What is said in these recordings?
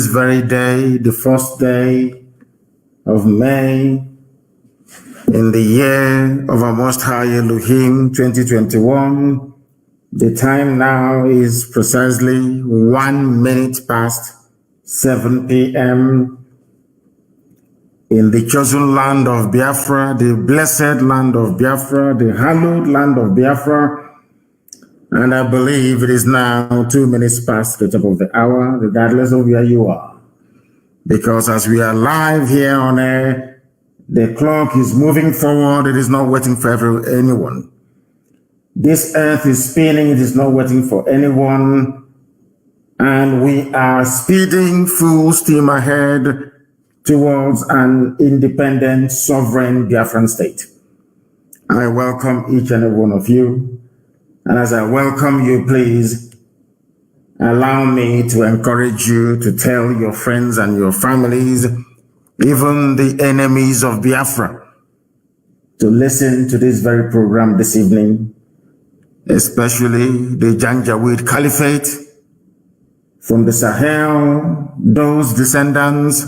This very day, the first day of May, in the year of our Most High Elohim 2021, the time now is precisely 1 minute past 7 p.m. in the chosen land of Biafra, the blessed land of Biafra, the hallowed land of Biafra. And I believe it is now 2 minutes past the top of the hour, regardless of where you are. Because as we are live here on air, the clock is moving forward. It is not waiting for anyone. This earth is spinning. It is not waiting for anyone. And we are speeding full steam ahead towards an independent, sovereign Biafran state. I welcome each and every one of you. And as I welcome you, please allow me to encourage you to tell your friends and your families, even the enemies of Biafra, to listen to this very program this evening, especially the Janjaweed Caliphate from the Sahel, those descendants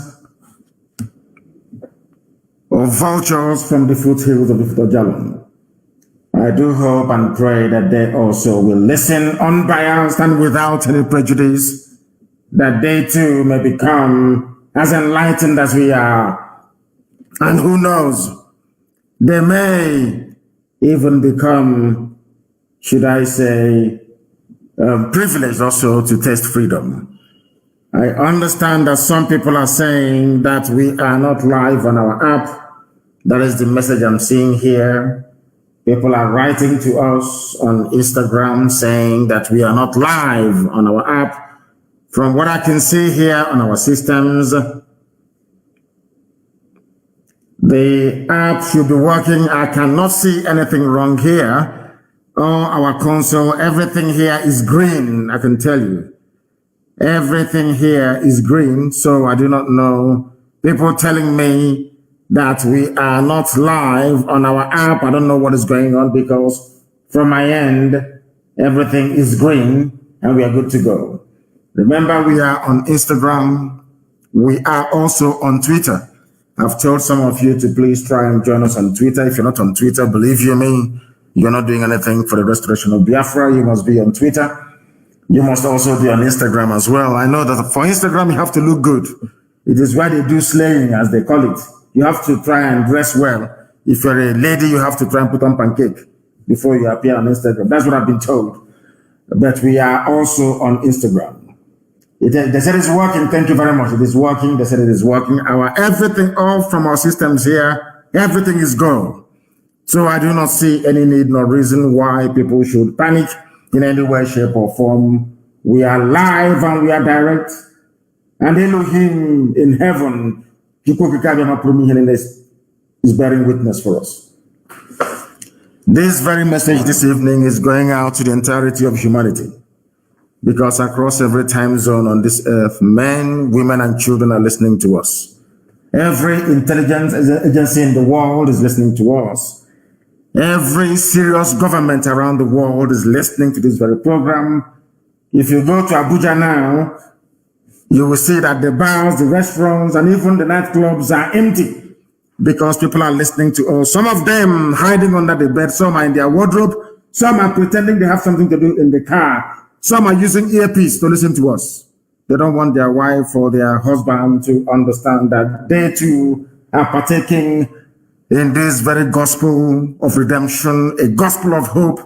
of vultures from the foothills of the Futajalan. I do hope and pray that they also will listen unbiased and without any prejudice, that they too may become as enlightened as we are. And who knows, they may even become, should I say, privileged also to taste freedom. I understand that some people are saying that we are not live on our app. That is the message I'm seeing here. People are writing to us on Instagram saying that we are not live on our app. From what I can see here on our systems, the app should be working. I cannot see anything wrong here. Our console, everything here is green, I can tell you. Everything here is green, so I do not know. People telling me that we are not live on our app. I don't know what is going on, because from my end, everything is green and we are good to go. Remember, we are on Instagram. We are also on Twitter. I've told some of you to please try and join us on Twitter. If you're not on Twitter, believe you me, you're not doing anything for the restoration of Biafra. You must be on Twitter. You must also be on Instagram as well. I know that for Instagram, you have to look good. It is why they do slaying, as they call it. You have to try and dress well. If you're a lady, you have to try and put on pancake before you appear on Instagram. That's what I've been told. But we are also on Instagram. They said it's working. Thank you very much. It is working. They said it is working. Everything, all from our systems here, everything is go. So I do not see any need nor reason why people should panic in any way, shape, or form. We are live and we are direct. And Elohim in heaven is bearing witness for us. This very message this evening is going out to the entirety of humanity, because across every time zone on this earth, men, women, and children are listening to us. Every intelligence agency in the world is listening to us. Every serious government around the world is listening to this very program. If you go to Abuja now, you will see that the bars, the restaurants, and even the nightclubs are empty, because people are listening to us. Some of them hiding under the bed, some are in their wardrobe, some are pretending they have something to do in the car, some are using earpiece to listen to us. They don't want their wife or their husband to understand that they too are partaking in this very gospel of redemption, a gospel of hope,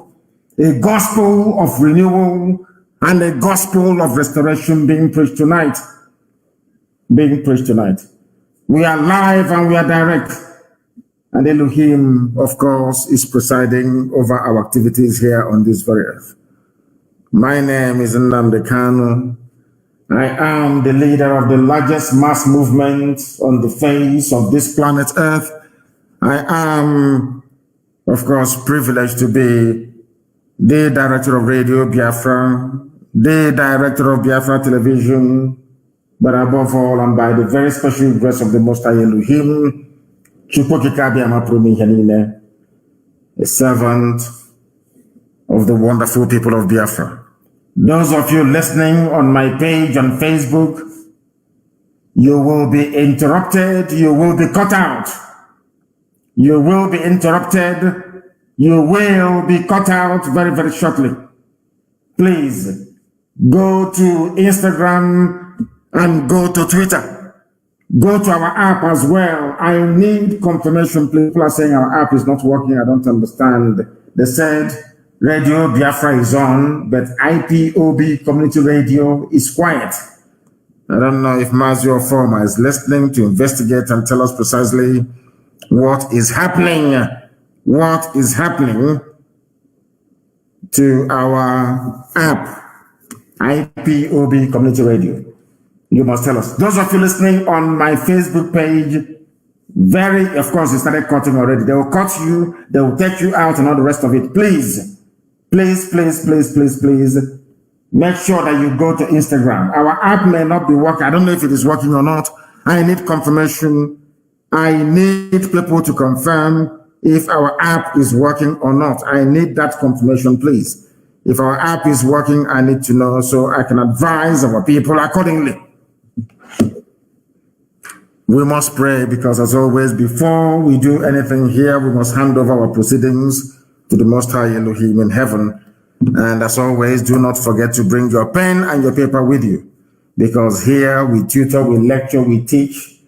a gospel of renewal, and a gospel of restoration being preached tonight. We are live and we are direct. And Elohim, of course, is presiding over our activities here on this very earth. My name is Nnamdi Kanu. I am the leader of the largest mass movement on the face of this planet Earth. I am, of course, privileged to be the director of Radio Biafra, the director of Biafra Television, but above all, and by the very special grace of the Most High Elohim, a servant of the wonderful people of Biafra. Those of you listening on my page on Facebook, You will be interrupted. You will be cut out. You will be interrupted. You will be cut out very, very shortly. Please go to Instagram and go to Twitter. Go to our app as well. I need confirmation. People are saying our app is not working. I don't understand. They said Radio Biafra is on, but IPOB Community Radio is quiet. I don't know if Mazi or Former is listening to investigate and tell us precisely what is happening. What is happening to our app, IPOB Community Radio? You must tell us. Those of you listening on my Facebook page, of course, they started cutting already. They will cut you, they will take you out and all the rest of it. Please, please, please, please, please, please, make sure that you go to Instagram. Our app may not be working. I don't know if it is working or not. I need confirmation. I need people to confirm if our app is working or not. I need that confirmation, please. If our app is working, I need to know so I can advise our people accordingly. We must pray because, as always, before we do anything here, we must hand over our proceedings to the Most High Elohim in heaven. And as always, do not forget to bring your pen and your paper with you, because here we tutor, we lecture, we teach,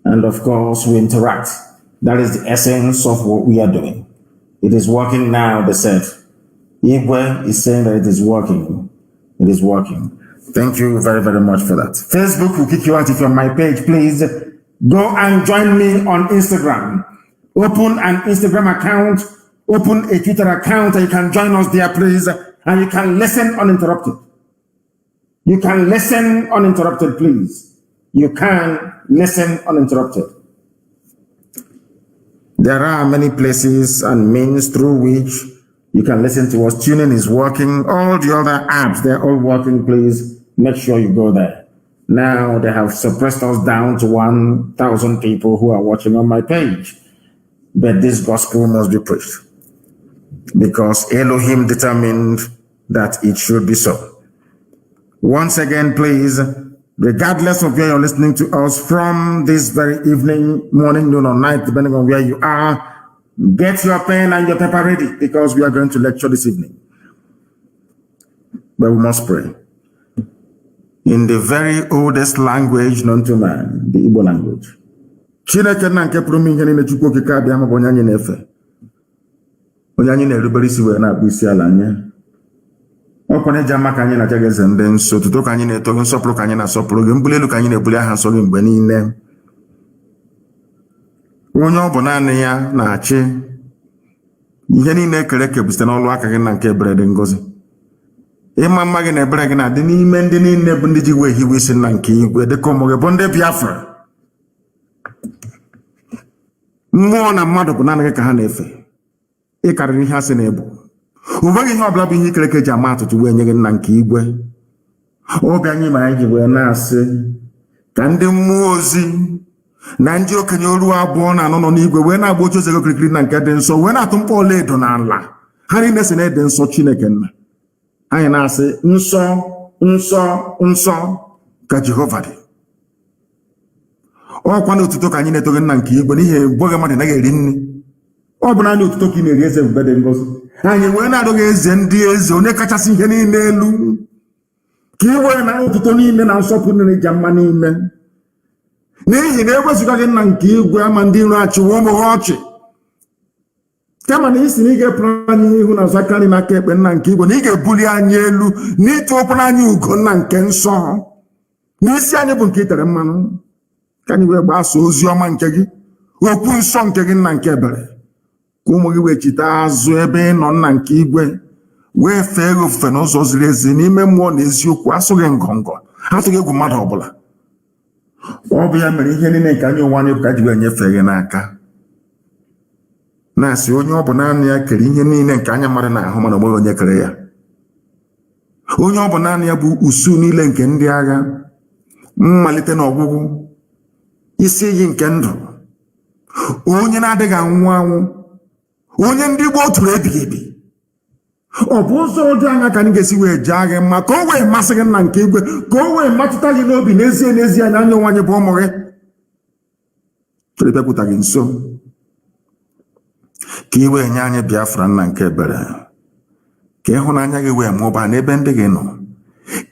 and of course, we interact. That is the essence of what we are doing. It is working now, they said. Igwe is saying that it is working. It is working. Thank you very, very much for that. Facebook will kick you out if you're on my page. Please go and join me on Instagram. Open an Instagram account, open a Twitter account, and you can join us there, please. And you can listen uninterrupted. You can listen uninterrupted, please. You can listen uninterrupted. There are many places and means through which you can listen to us. Tuning is working. All the other apps, they're all working. Please make sure you go there. Now they have suppressed us down to 1,000 people who are watching on my page. But this gospel must be preached, because Elohim determined that it should be so. Once again, please, regardless of where you're listening to us from this very evening, morning, noon, or night, depending on where you are, get your pen and your paper ready, because we are going to lecture this evening. But we must pray in the very oldest language known to man, the Igbo language. Chineke na nke pụrụ ihe niile Chukwu okike abịa ma bụ onye anyị na-efe. Onye anyị na-erubere isi wee na-akpụ isi ala anya. Ọkwa na-eji ama ka anyị na-aja gị eze ndị nsọ, otuto ka anyị na-eto gị, nsọpụrụ ka anyị na-asọpụrụ gị, mbuli elu ka anyị na-ebuli aha nsọ gị mgbe niile. Onye ọ bụ naanị ya na-achị ihe niile ekere eke bụ site n'ọlụ aka gị na nke ebere dị ngọzi. Ịma mma gị na ebere gị na-adị n'ime ndị niile bụ ndị ji wee hiwe isi na nke igwe, dịka ụmụ gị bụ ndị Biafra. Mmụọ na mmadụ bụ naanị gị ka ha na-efe. Ị karịrị ihe asị na-ebu. Ụbeghị ihe ọbụla bụ ihe ikere eke ji ama atụtụ wee nye gị nna nke igwe. Obi anyị ma anyị ji wee na-asị ka ndị mmụọ ozi na ndị okenye olu abụọ na anọ nọ n'igwe wee na-agba oche ozi okirikiri na nke dị nsọ, wee na-atụ mkpọ ọlaedo n'ala. Ha niile si na-ede nsọ Chineke nna. Anyị na-asị nsọ, nsọ, nsọ ka Jehova dị. Ọkwa na otuto ka anyị na-eto gị nna nke igwe, n'ihi gboge mmadụ naghị eri nri. Ọ bụ naanị otuto ka ị na-eri eze ebube dị ngọzi. Anyị wee na-adọghị eze ndị eze, onye kachasị ihe niile elu, ka ị wee na otuto niile na nsọpụrụ niile ji mma niile. N'ihi na ewezuga gị nna nke igwe, ama ndị iro achịwa ụmụ ha ọchị. Kama na isi na ị ga-epụrụ anyị ihu na azụ aka nri n'aka ekpe nna nke igwe, na ị ga-ebuli anyị elu n'ịtụ ụkwụrụ anyị ugo nna nke nsọ. N'isi anyị bụ nke itere mmanụ, ka anyị wee gbasa ozi ọma nke gị, okwu nsọ nke gị nna nke ebere, ka ụmụ gị wee chite azụ ebe ị nọ nna nke igwe, wee fee gị ofufe n'ụzọ ziri ezi n'ime mmụọ na eziokwu, asụghị ngọngọ, atụghị egwu mmadụ ọbụla. Ọ bụ ya mere ihe niile nke anyị onwe anyị bụ ka ji wee nyefee gị n'aka. Na-asị onye ọ bụ naanị ya kere ihe niile nke anya mmadụ na-ahụ, mana onweghị onye kere ya. Onye ọ bụ naanị ya bụ usu niile nke ndị agha, mmalite na ọgwụgwụ, isi iyi nke ndụ, onye na-adịghị anwụ anwụ, onye ndị Igbo tụrụ ebighị ebi, Obuzo Danga can get away Jagger, Makowe, Massacre and Kigwe, go away, Matuta, you know, Binesi, and Anyo one bomore. To the people again so. Kiwe Nyanya Biafra and Kebere. Kehonanya, you were mobile, Nebendegeno.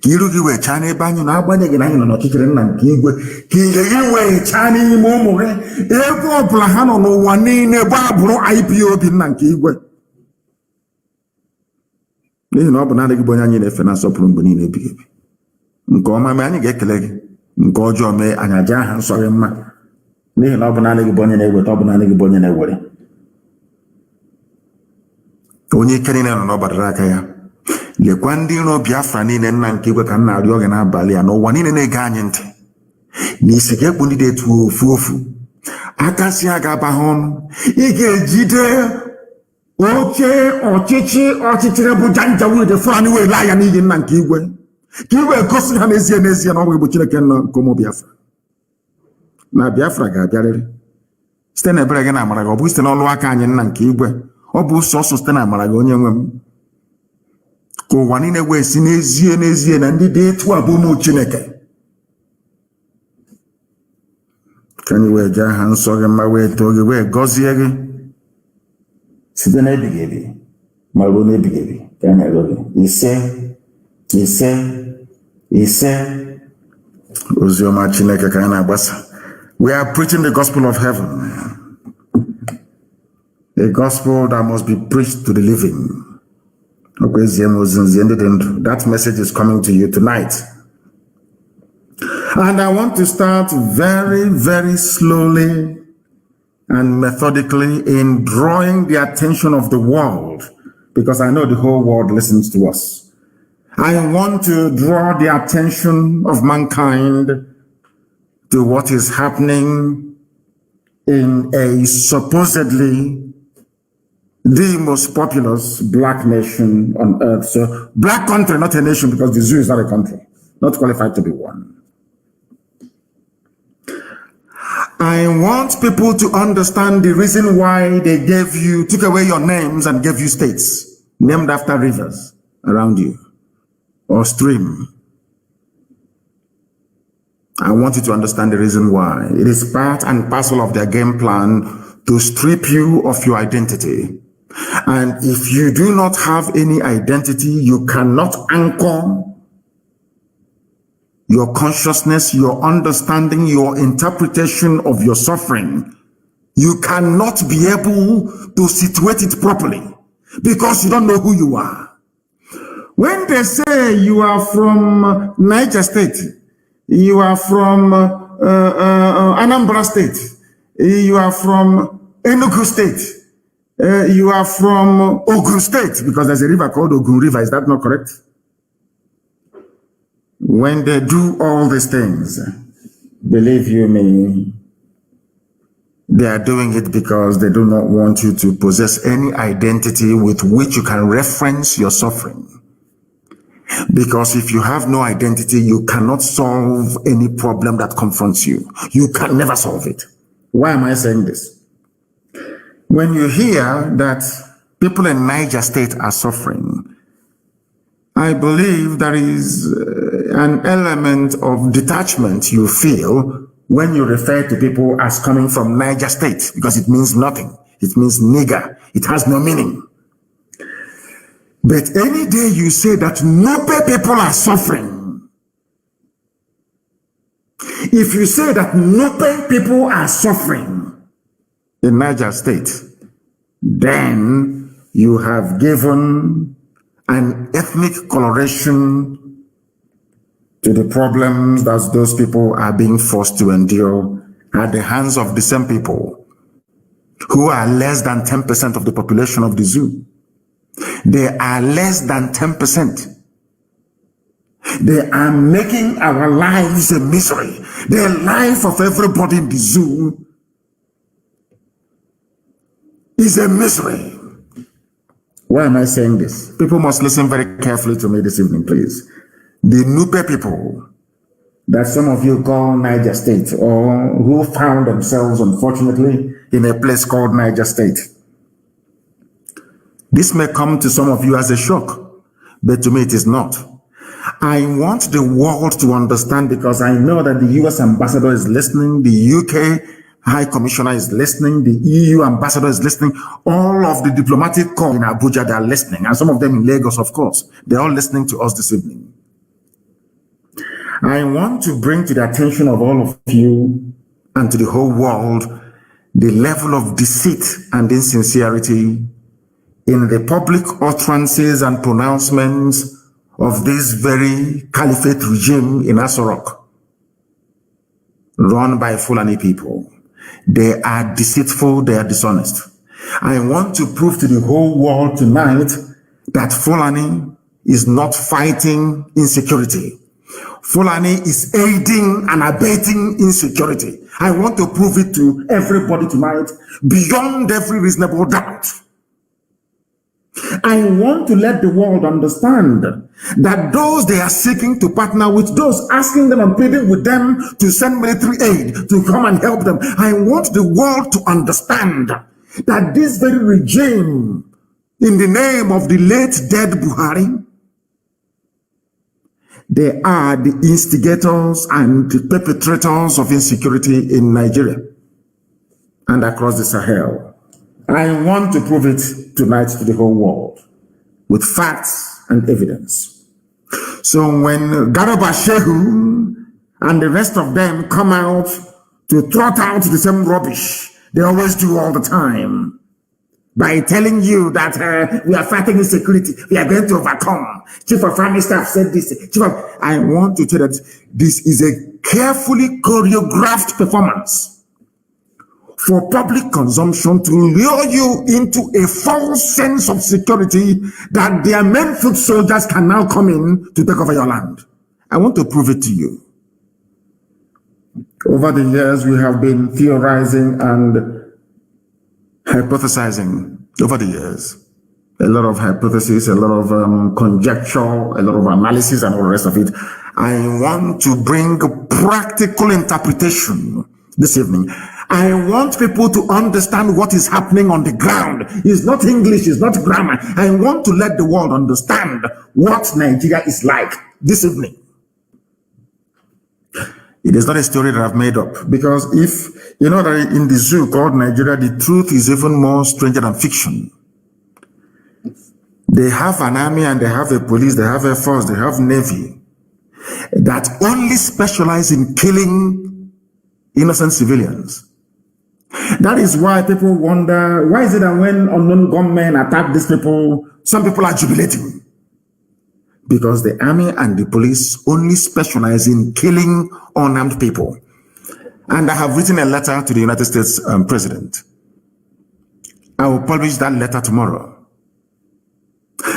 Kirugiwe Chani Banyu, Nabanegano, not chicken and Kigwe, Kiwe Chani Momore, Evo Plahano, no one in a Babro IPOB Nankigwe. You know, banana bonani ne fena soprum boni ne bigebi. Nko ma me ani gekele nko jo me anyaja han sore ma. Ni no banana bonani ne weto banana bonani ne wore. Onye kene ne no badara aka ya. Le kwandi no Biafra ni ne nna nke gwe ka na ari oge na abali ya no wani ne ga anyi nte. Ni sege kpundi de tu ofu. Akasi aga ba hon. Ige jide Oche, ọchịchịrị bụ janja wede fụrani wee laa ya n'iyi nna nke igwe ka iwe gosi ha n'ezie na ọnwụ bụ Chineke nọ nke ụmụ Biafra na Biafra ga-abịarịrị site na ebere gị na amara gị ọ bụ site n'ọlụ aka anyị nna nke igwe ọ bụ sọsọ site na amara gị onye nwe m ka ụwa niile wee si n'ezie na ndị dị etu a bụ ụmụ Chineke ka anyị wee jee aha nsọ gị mma wee too gị wee gọzie gị site na ebighị ebi ma ruo n'ebighị ebi ka anyị arịọ gị ise oziọma Chineke ka anyị na-agbasa. We are preaching the gospel of heaven, a gospel that must be preached to the living. That message is coming to you tonight, and I want to start very, very slowly and methodically in drawing the attention of the world, because I know the whole world listens to us. I want to draw the attention of mankind to what is happening in a supposedly the most populous black nation on earth. So black country, not a nation, because the zoo is not a country, not qualified to be one. I want people to understand the reason why they took away your names and gave you states named after rivers around you or stream. I want you to understand the reason why. It is part and parcel of their game plan to strip you of your identity. And if you do not have any identity, you cannot anchor your consciousness, your understanding, your interpretation of your suffering. You cannot be able to situate it properly because you don't know who you are. When they say you are from Niger State, you are from Anambra State, you are from Enugu State, you are from Ogun State, because there's a river called Ogun River, is that not correct? When they do all these things, believe you me, they are doing it because they do not want you to possess any identity with which you can reference your suffering. Because if you have no identity, you cannot solve any problem that confronts you. You can never solve it. Why am I saying this? When you hear that people in Niger State are suffering, I believe there is an element of detachment you feel when you refer to people as coming from Niger State, because it means nothing. It means nigger. It has no meaning. But any day you say that Nupe people are suffering, if you say that Nupe people are suffering in Niger State, then you have given an ethnic coloration to the problems that those people are being forced to endure at the hands of the same people who are less than 10% of the population of the zoo. They are less than 10%. They are making our lives a misery. The life of everybody in the zoo is a misery. Why am I saying this? People must listen very carefully to me this evening, please. The Nupe people that some of you call Niger State, or who found themselves, unfortunately, in a place called Niger State, This may come to some of you as a shock, but to me it is not. I want the world to understand, because I know that the US ambassador is listening, the UK High Commissioner is listening, the EU ambassador is listening, all of the diplomatic corps in Abuja, they are listening, and some of them in Lagos, of course. They're all listening to us this evening. I want to bring to the attention of all of you and to the whole world the level of deceit and insincerity in the public utterances and pronouncements of this very caliphate regime in Asorok, run by Fulani people. They are deceitful, they are dishonest. I want to prove to the whole world tonight that Fulani is not fighting insecurity. Fulani is aiding and abetting insecurity. I want to prove it to everybody tonight, beyond every reasonable doubt. I want to let the world understand that those they are seeking to partner with, those asking them and pleading with them to send military aid to come and help them, I want the world to understand that this very regime, in the name of the late dead Buhari, they are the instigators and the perpetrators of insecurity in Nigeria and across the Sahel. I want to prove it tonight to the whole world with facts and evidence. So when Garba Shehu and the rest of them come out to trot out the same rubbish they always do all the time, by telling you that we are fighting insecurity, we are going to overcome. Chief of Army Staff said this. I want to tell you that this is a carefully choreographed performance for public consumption to lure you into a false sense of security that their men foot soldiers can now come in to take over your land. I want to prove it to you. Over the years, we have been theorizing and hypothesizing over the years. A lot of hypotheses, a lot of conjecture, a lot of analysis, and all the rest of it. I want to bring practical interpretation this evening. I want people to understand what is happening on the ground. It's not English, it's not grammar. I want to let the world understand what Nigeria is like this evening. It is not a story that I've made up, because if you know that in the zoo called Nigeria, the truth is even more stranger than fiction. They have an army and they have a police, they have a force, they have navy that only specialize in killing innocent civilians. That is why people wonder, why is it that when unknown gunmen attack these people, some people are jubilating? Because the army and the police only specialize in killing unarmed people. And I have written a letter to the United States President. I will publish that letter tomorrow.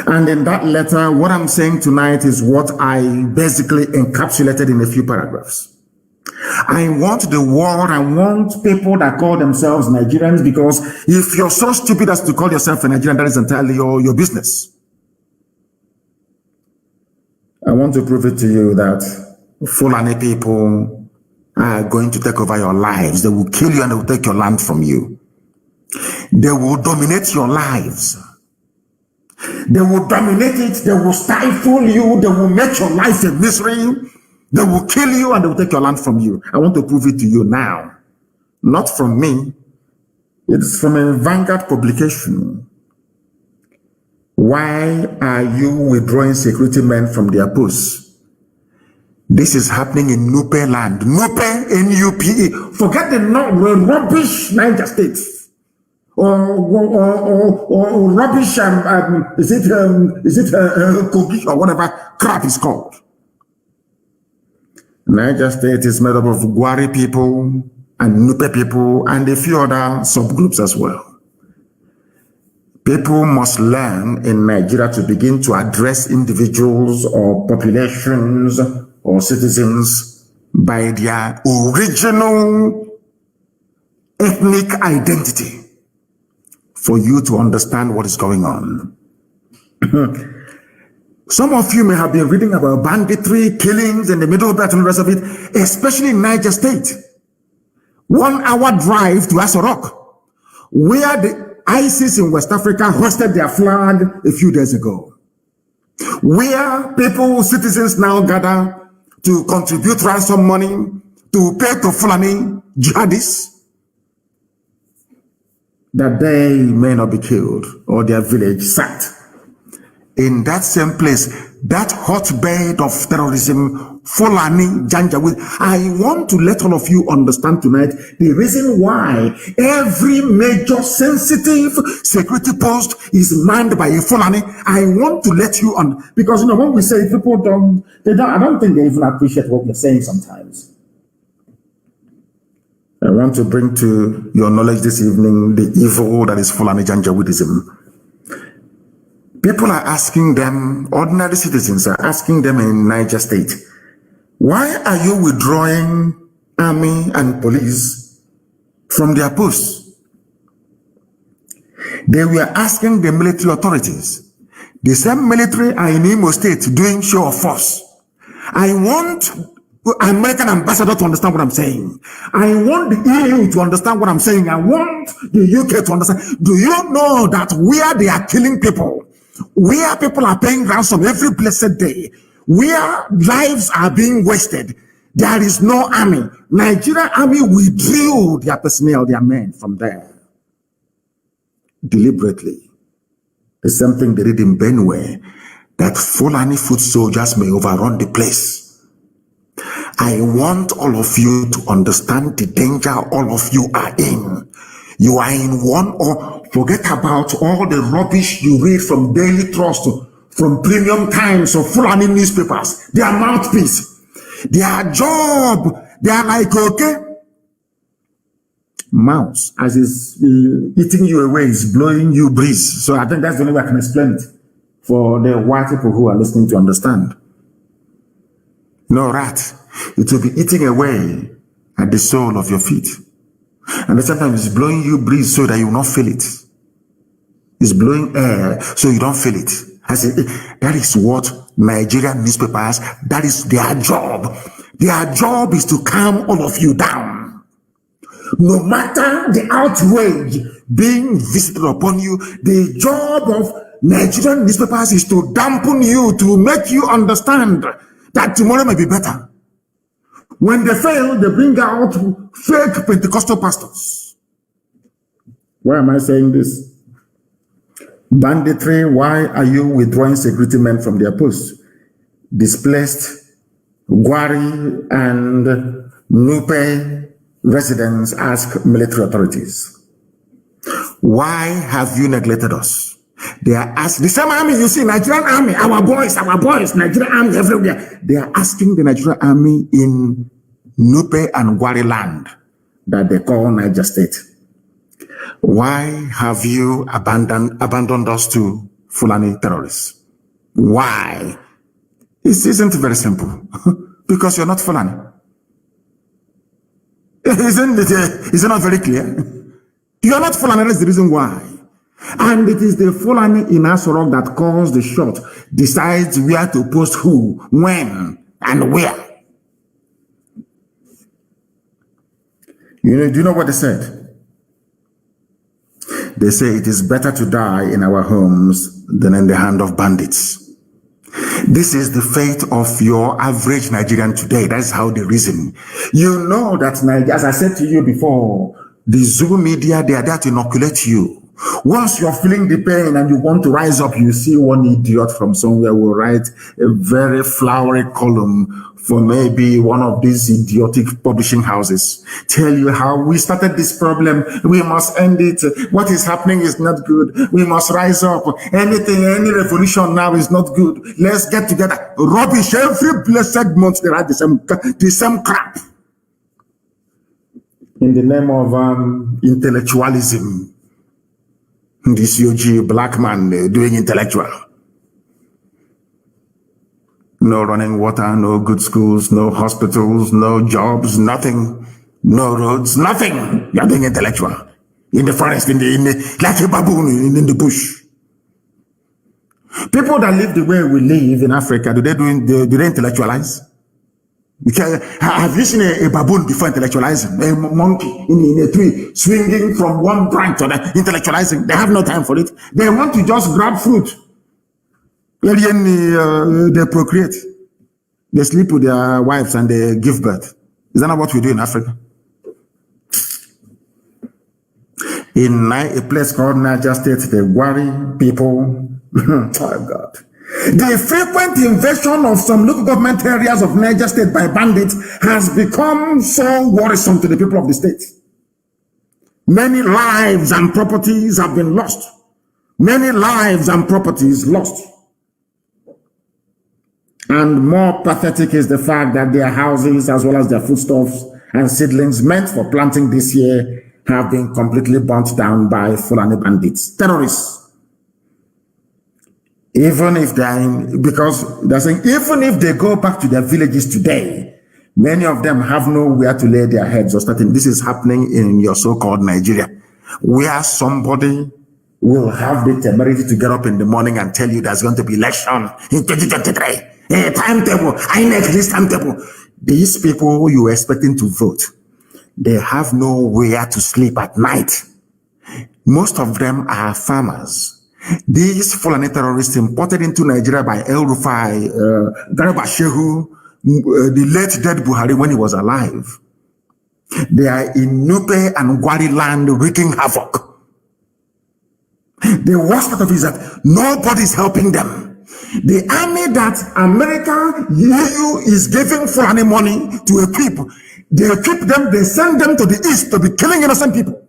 And in that letter, what I'm saying tonight is what I basically encapsulated in a few paragraphs. I want the world, I want people that call themselves Nigerians, because if you're so stupid as to call yourself a Nigerian, that is entirely your business. I want to prove it to you that Fulani people are going to take over your lives. They will kill you and they will take your land from you. They will dominate your lives. They will dominate it. They will stifle you. They will make your life a misery. They will kill you and they will take your land from you. I want to prove it to you now. Not from me. It's from a Vanguard publication. Why are you withdrawing security men from their posts? This is happening in Nupe land. Nupe, N-U-P-E. Forget the rubbish Niger State. Or rubbish, is it Kogi or whatever crap is called. Niger State is made up of Gwari people and Nupe people and a few other subgroups as well. People must learn in Nigeria to begin to address individuals or populations or citizens by their original ethnic identity for you to understand what is going on. Some of you may have been reading about banditry, killings in the Middle Belt and the rest of it, especially in Niger State. 1 hour drive to Asorok, where the ISIS in West Africa hoisted their flag a few days ago. Where people, citizens now gather to contribute ransom money to pay to Fulani jihadists, that they may not be killed or their village sacked. In that same place, that hotbed of terrorism, Fulani Janjaweed. I want to let all of you understand tonight the reason why every major sensitive security post is manned by a Fulani. I want to let you on, because when we say people I don't think they even appreciate what we're saying sometimes. I want to bring to your knowledge this evening the evil that is Fulani Janjaweedism. People are asking them, ordinary citizens are asking them in Niger State, why are you withdrawing army and police from their posts? They were asking the military authorities. The same military are in Imo State doing show of force. I want American ambassador to understand what I'm saying. I want the EU to understand what I'm saying. I want the UK to understand. Do you know that where they are killing people, where people are paying ransom every blessed day, where lives are being wasted, there is no army. Nigerian army withdrew their personnel, their men from there. Deliberately. The same thing they did in Benue, that Fulani foot soldiers may overrun the place. I want all of you to understand the danger all of you are in. You are in one, or forget about all the rubbish you read from Daily Trust, from Premium Times, or Fulani newspapers. Their mouthpiece, their job, they are like, okay, mouse, as is eating you away, is blowing you breeze. So I think that's the only way I can explain it for the white people who are listening to understand. No rat. It will be eating away at the sole of your feet. And sometimes it's blowing you breeze so that you will not feel it. It's blowing air so you don't feel it. I say, that is what Nigerian newspapers, that is their job. Their job is to calm all of you down. No matter the outrage being visited upon you, the job of Nigerian newspapers is to dampen you, to make you understand that tomorrow may be better. When they fail, they bring out fake Pentecostal pastors. Why am I saying this? Banditry, why are you withdrawing security men from their posts? Displaced Gwari and Nupe residents ask military authorities, why have you neglected us? They are asking, the same army you see, Nigerian army, our boys, Nigerian army everywhere. They are asking the Nigerian army in Nupe and Gwari land that they call Niger State, why have you abandoned us to Fulani terrorists? Why? It isn't very simple. Because you're not Fulani. Isn't it not very clear? You are not Fulani, that's the reason why. And it is the Fulani in Asorok that calls the shot, decides where to post who, when, and where. Do you know what they said? They say it is better to die in our homes than in the hand of bandits. This is the fate of your average Nigerian today. That's how they reason. You know that, as I said to you before, the Zulu media, they are there to inoculate you. Once you're feeling the pain and you want to rise up, you see one idiot from somewhere will write a very flowery column for maybe one of these idiotic publishing houses. Tell you how we started this problem. We must end it. What is happening is not good. We must rise up. Any revolution now is not good. Let's get together. Rubbish. Every blessed month they write the same crap. In the name of intellectualism. This UG black man doing intellectual. No running water, no good schools, no hospitals, no jobs, nothing, no roads, nothing. You're doing intellectual. In the forest, like a baboon in the bush. People that live the way we live in Africa, do they intellectualize? Have you seen a baboon before intellectualizing? A monkey in a tree swinging from one branch to the intellectualizing. They have no time for it. They want to just grab fruit. They procreate. They sleep with their wives and they give birth. Is that not what we do in Africa? In a place called Niger State, the Gwari people, oh God. The frequent invasion of some local government areas of Niger State by bandits has become so worrisome to the people of the state. Many lives and properties have been lost. Many lives and properties lost. And more pathetic is the fact that their houses, as well as their foodstuffs and seedlings meant for planting this year, have been completely burnt down by Fulani bandits, terrorists. Even if they are because they're saying, even if they go back to their villages today, many of them have nowhere to lay their heads or starting. This is happening in your so-called Nigeria, where somebody will have the temerity to get up in the morning and tell you there's going to be election in 2023. A timetable, I make this timetable. These people who you are expecting to vote, they have nowhere to sleep at night. Most of them are farmers. These Fulani terrorists imported into Nigeria by El Rufai, Garba Shehu, the late dead Buhari when he was alive. They are in Nupe and Gwari land wreaking havoc. The worst part of it is that nobody's helping them. The army that America, EU is giving Fulani money to equip, they equip them, they send them to the east to be killing innocent people.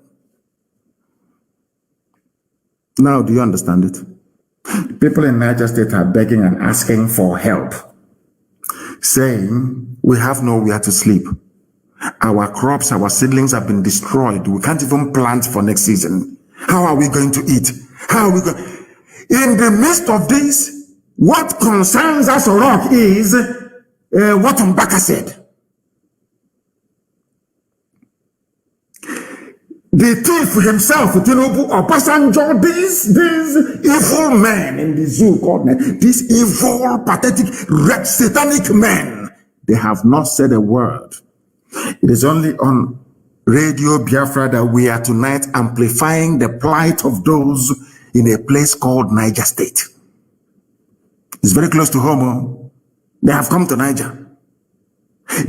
Now, do you understand it? People in Niger State are begging and asking for help, saying, we have nowhere to sleep. Our crops, our seedlings have been destroyed. We can't even plant for next season. How are we going to eat? How are we going? In the midst of this, what concerns us a lot is what Mbaka said. The thief himself, Tinubu, or Obasanjo, these evil men in the zoo called men, these evil, pathetic, satanic men, they have not said a word. It is only on Radio Biafra that we are tonight amplifying the plight of those in a place called Niger State. It's very close to home. They have come to Niger.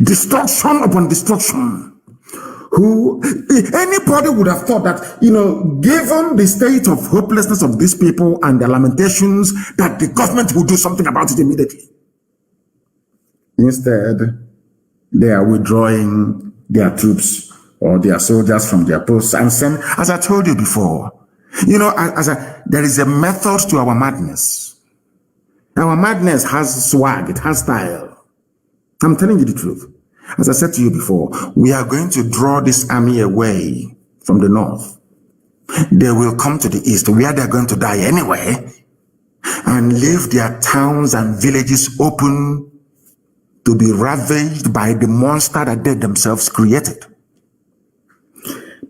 Destruction upon destruction. Anybody would have thought that, given the state of hopelessness of these people and their lamentations, that the government would do something about it immediately. Instead, they are withdrawing their troops or their soldiers from their posts and send, as I told you before, there is a method to our madness. Our madness has swag, it has style. I'm telling you the truth. As I said to you before, we are going to draw this army away from the north. They will come to the east, where they're going to die anyway, and leave their towns and villages open to be ravaged by the monster that they themselves created.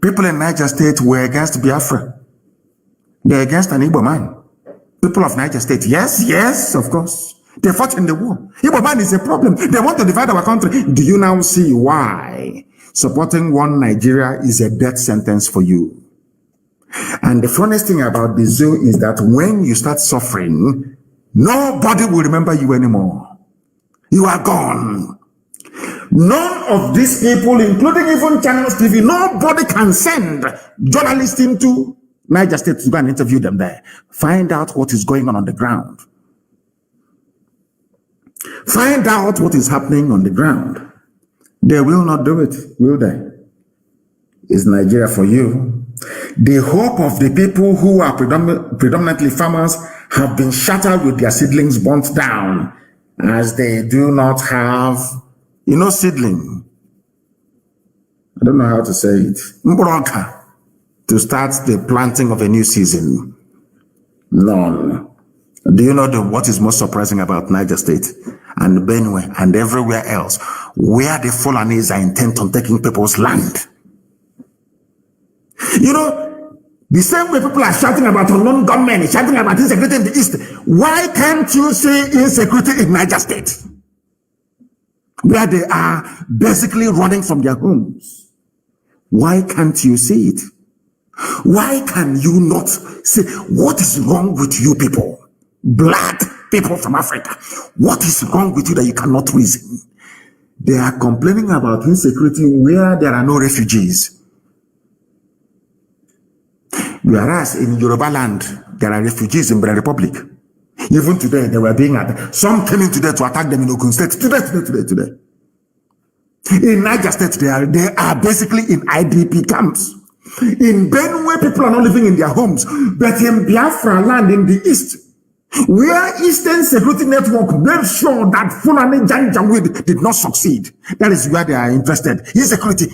People in Niger State were against Biafra. They're against an Igbo man. People of Niger State, yes, of course. They fought in the war. Igbo man is a problem. They want to divide our country. Do you now see why supporting one Nigeria is a death sentence for you? And the funniest thing about the zoo is that when you start suffering, nobody will remember you anymore. You are gone. None of these people, including even Channels TV, nobody can send journalists into Niger State to go and interview them there. Find out what is going on the ground. Find out what is happening on the ground. They will not do it, will they? Is Nigeria for you? The hope of the people who are predominantly farmers have been shattered with their seedlings burnt down, as they do not have, seedling. I don't know how to say it. Mbroka, to start the planting of a new season. None. Do you know what is most surprising about Niger State and Benue and everywhere else, where the Fulanis are intent on taking people's land? The same way people are shouting about unknown government, shouting about insecurity in the East. Why can't you see insecurity in Niger State? where they are basically running from their homes. Why can't you see it? Why can you not say, what is wrong with you people? Black people from Africa. What is wrong with you that you cannot reason? They are complaining about insecurity where there are no refugees. Whereas in Yoruba land, there are refugees in Benin Republic. Even today, they were being attacked. Some came in today to attack them in Ogun State. Today. In Niger State, they are basically in IDP camps. In Benue, people are not living in their homes. But in Biafra land in the east, where Eastern Security Network made sure that Fulani Janjaweed did not succeed. That is where they are interested. Insecurity.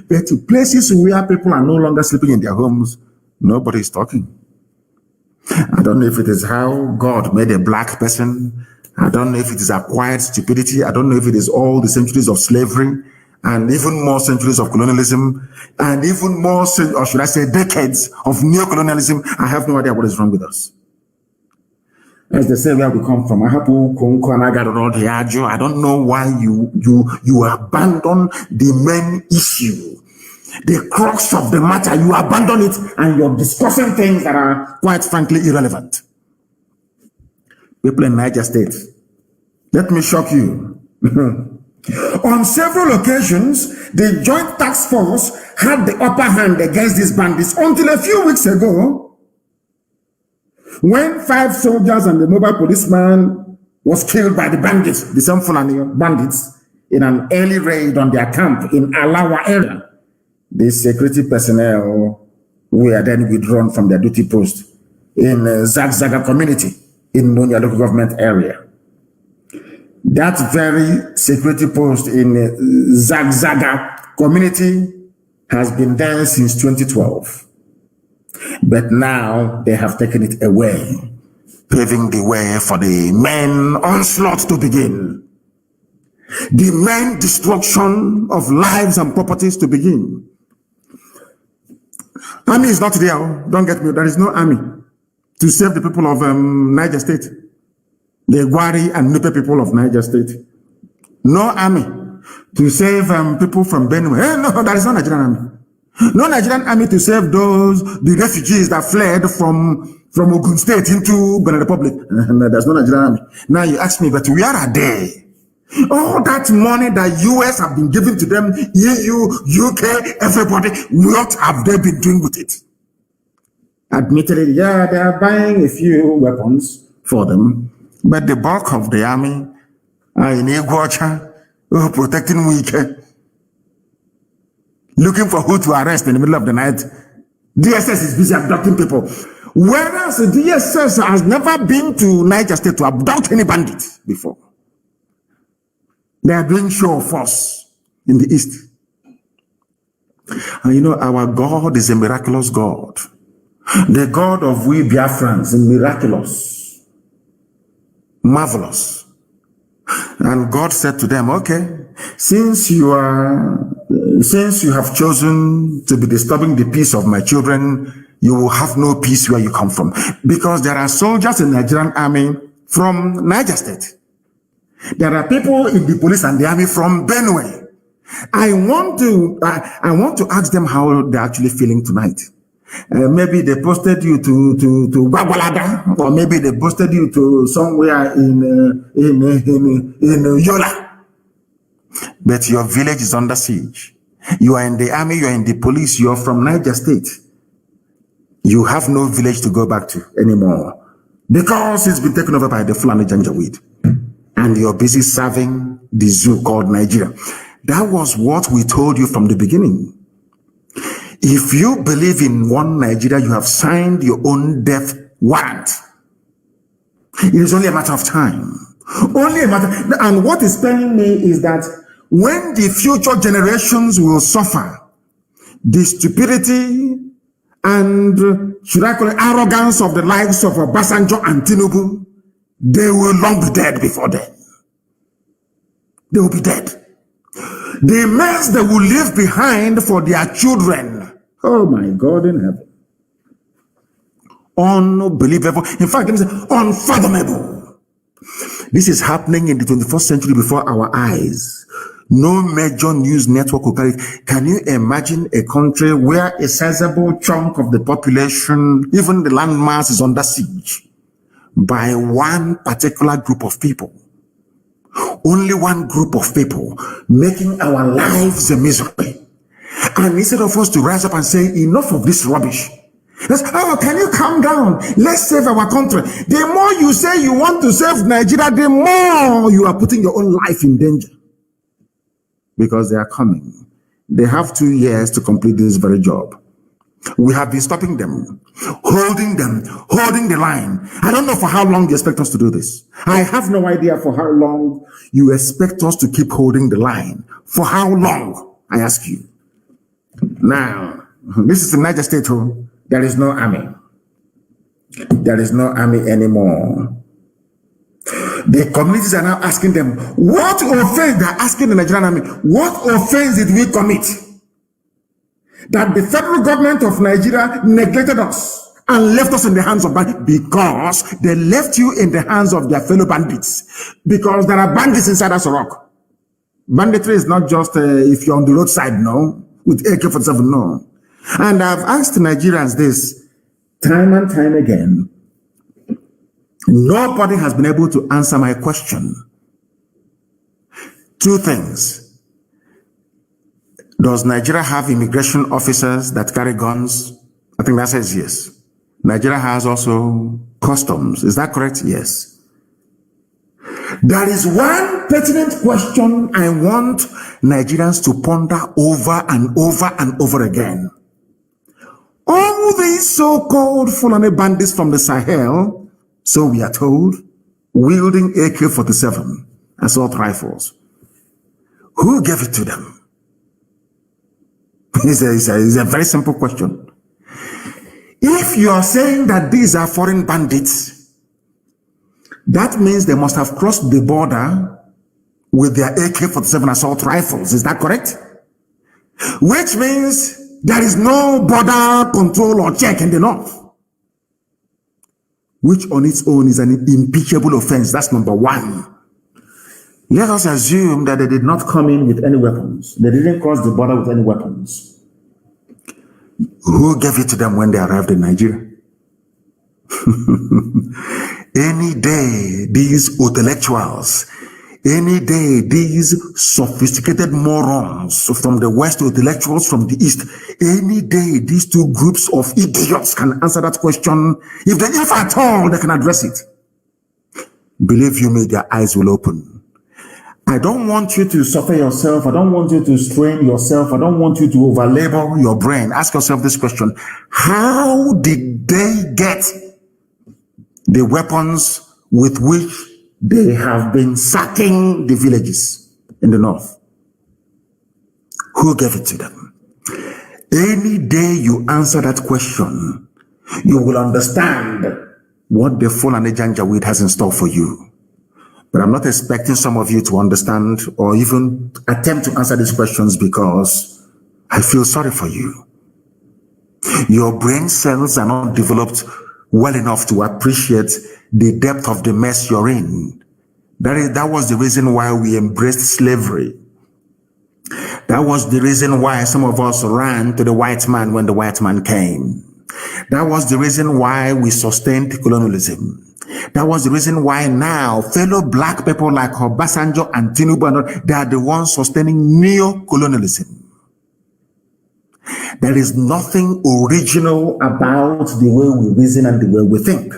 But in places where people are no longer sleeping in their homes, nobody is talking. I don't know if it is how God made a black person. I don't know if it is acquired stupidity. I don't know if it is all the centuries of slavery and even more centuries of colonialism and even more, or should I say, decades of neocolonialism. I have no idea what is wrong with us. As they say where we come from, I don't know why you abandon the main issue, the crux of the matter. You abandon it and you're discussing things that are quite frankly irrelevant. People in Niger State, let me shock you. On several occasions, the Joint Task Force had the upper hand against these bandits until a few weeks ago, when 5 soldiers and the mobile policeman was killed by the bandits, the same Fulani bandits, in an early raid on their camp in Alawa area. The security personnel were then withdrawn from their duty post in Zagzaga community in Nonya local government area. That very security post in Zagzaga community has been there since 2012. But now they have taken it away, paving the way for the main onslaught to begin. The main destruction of lives and properties to begin. Army is not there. Don't get me. There is no army to save the people of Niger State. The Gwari and Nupe people of Niger State. No army to save people from Benue. No, there is no Nigerian army. No Nigerian army to save the refugees that fled from Ogun State into Benin Republic. No, there's no Nigerian army. Now you ask me, but where are they? All that money that US have been giving to them, EU, UK, everybody, what have they been doing with it? Admittedly, yeah, they are buying a few weapons for them, but the bulk of the army are in Iguacha, protecting Wike, looking for who to arrest in the middle of the night. DSS is busy abducting people. Whereas the DSS has never been to Niger State to abduct any bandit before. They are doing show of force in the east. And you know, our God is a miraculous God. The God of we Biafrans is miraculous, marvelous. And God said to them, okay, since you have chosen to be disturbing the peace of my children, you will have no peace where you come from. Because there are soldiers in the Nigerian army from Niger State. There are people in the police and the army from Benue. I want to ask them how they're actually feeling tonight. Maybe they posted you to Bagwalaga, or maybe they posted you to somewhere in Yola. But your village is under siege. You are in the army, you are in the police, you are from Niger State. You have no village to go back to anymore because it's been taken over by the Fulani Janjaweed. And you're busy serving the zoo called Nigeria. That was what we told you from the beginning. If you believe in one Nigeria, you have signed your own death warrant. It is only a matter of time. Only a matter. And what is telling me is that when the future generations will suffer the stupidity and, should I call it, arrogance of the likes of Obasanjo and Tinubu, they will long be dead before then. They will be dead. The mess they will leave behind for their children. Oh my God in heaven. Unbelievable. In fact, let me say unfathomable. This is happening in the 21st century before our eyes. No major news network will carry it. Can you imagine a country where a sizable chunk of the population, even the landmass, is under siege by one particular group of people? Only one group of people making our lives a misery. And instead of us to rise up and say, enough of this rubbish. Oh, can you calm down? Let's save our country. The more you say you want to save Nigeria, the more you are putting your own life in danger. Because they are coming. They have 2 years to complete this very job. We have been stopping them, holding the line. I don't know for how long you expect us to do this. I have no idea for how long you expect us to keep holding the line. For how long, I ask you. Now, this is the Niger State. There is no army. There is no army anymore. The communities are now asking them, what offense? They're asking the Nigerian army, what offense did we commit? That the federal government of Nigeria neglected us and left us in the hands of bandits? Because they left you in the hands of their fellow bandits. Because there are bandits inside Asorok. Banditry is not just if you're on the roadside, no, with AK-47, no. And I've asked Nigerians this time and time again. Nobody has been able to answer my question. 2 things. Does Nigeria have immigration officers that carry guns? I think that says yes. Nigeria has also customs. Is that correct? Yes. There is one pertinent question I want Nigerians to ponder over and over and over again. All these so-called Fulani bandits from the Sahel, so we are told, wielding AK-47 assault rifles. Who gave it to them? It's a very simple question. If you are saying that these are foreign bandits, that means they must have crossed the border with their AK-47 assault rifles. Is that correct? Which means there is no border control or check in the north. Which on its own is an impeachable offense. That's number 1. Let us assume that they did not come in with any weapons. They didn't cross the border with any weapons. Who gave it to them when they arrived in Nigeria? Any day, these intellectuals, any day, these sophisticated morons from the West, intellectuals from the East, any day, these 2 groups of idiots can answer that question. If at all, they can address it. Believe you me, their eyes will open. I don't want you to suffer yourself. I don't want you to strain yourself. I don't want you to overlabor your brain. Ask yourself this question. How did they get the weapons with which they have been sacking the villages in the north? Who gave it to them? Any day you answer that question, you will understand what the Fulani Janjaweed has in store for you. But I'm not expecting some of you to understand or even attempt to answer these questions because I feel sorry for you. Your brain cells are not developed well enough to appreciate the depth of the mess you're in. That was the reason why we embraced slavery. That was the reason why some of us ran to the white man when the white man came. That was the reason why we sustained colonialism. That was the reason why now fellow black people like Obasanjo and Tinubu, they are the ones sustaining neo-colonialism. There is nothing original about the way we reason and the way we think.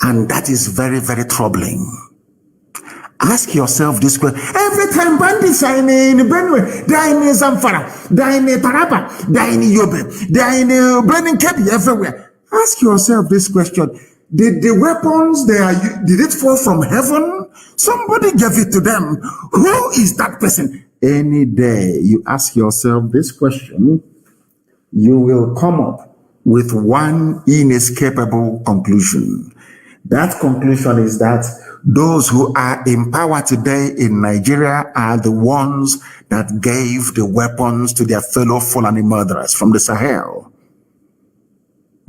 And that is very, very troubling. Ask yourself this question. Every time bandits are in Benue, they are in Zamfara, they are in Taraba, they are in Yobe, they are in Burning Kebi, everywhere. Ask yourself this question. Did the weapons did it fall from heaven? Somebody gave it to them. Who is that person? Any day you ask yourself this question, you will come up with one inescapable conclusion. That conclusion is that those who are in power today in Nigeria are the ones that gave the weapons to their fellow Fulani murderers from the Sahel.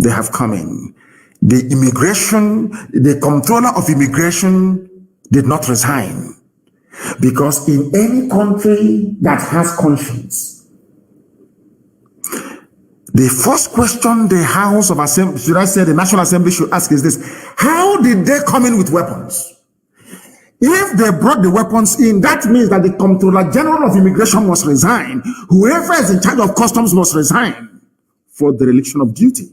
They have come in. the controller of immigration did not resign. Because in any country that has conscience, the first question the House of Assembly, should I say the National Assembly should ask is this: how did they come in with weapons? If they brought the weapons in, that means that the Comptroller General of Immigration must resign. Whoever is in charge of customs must resign for dereliction of duty.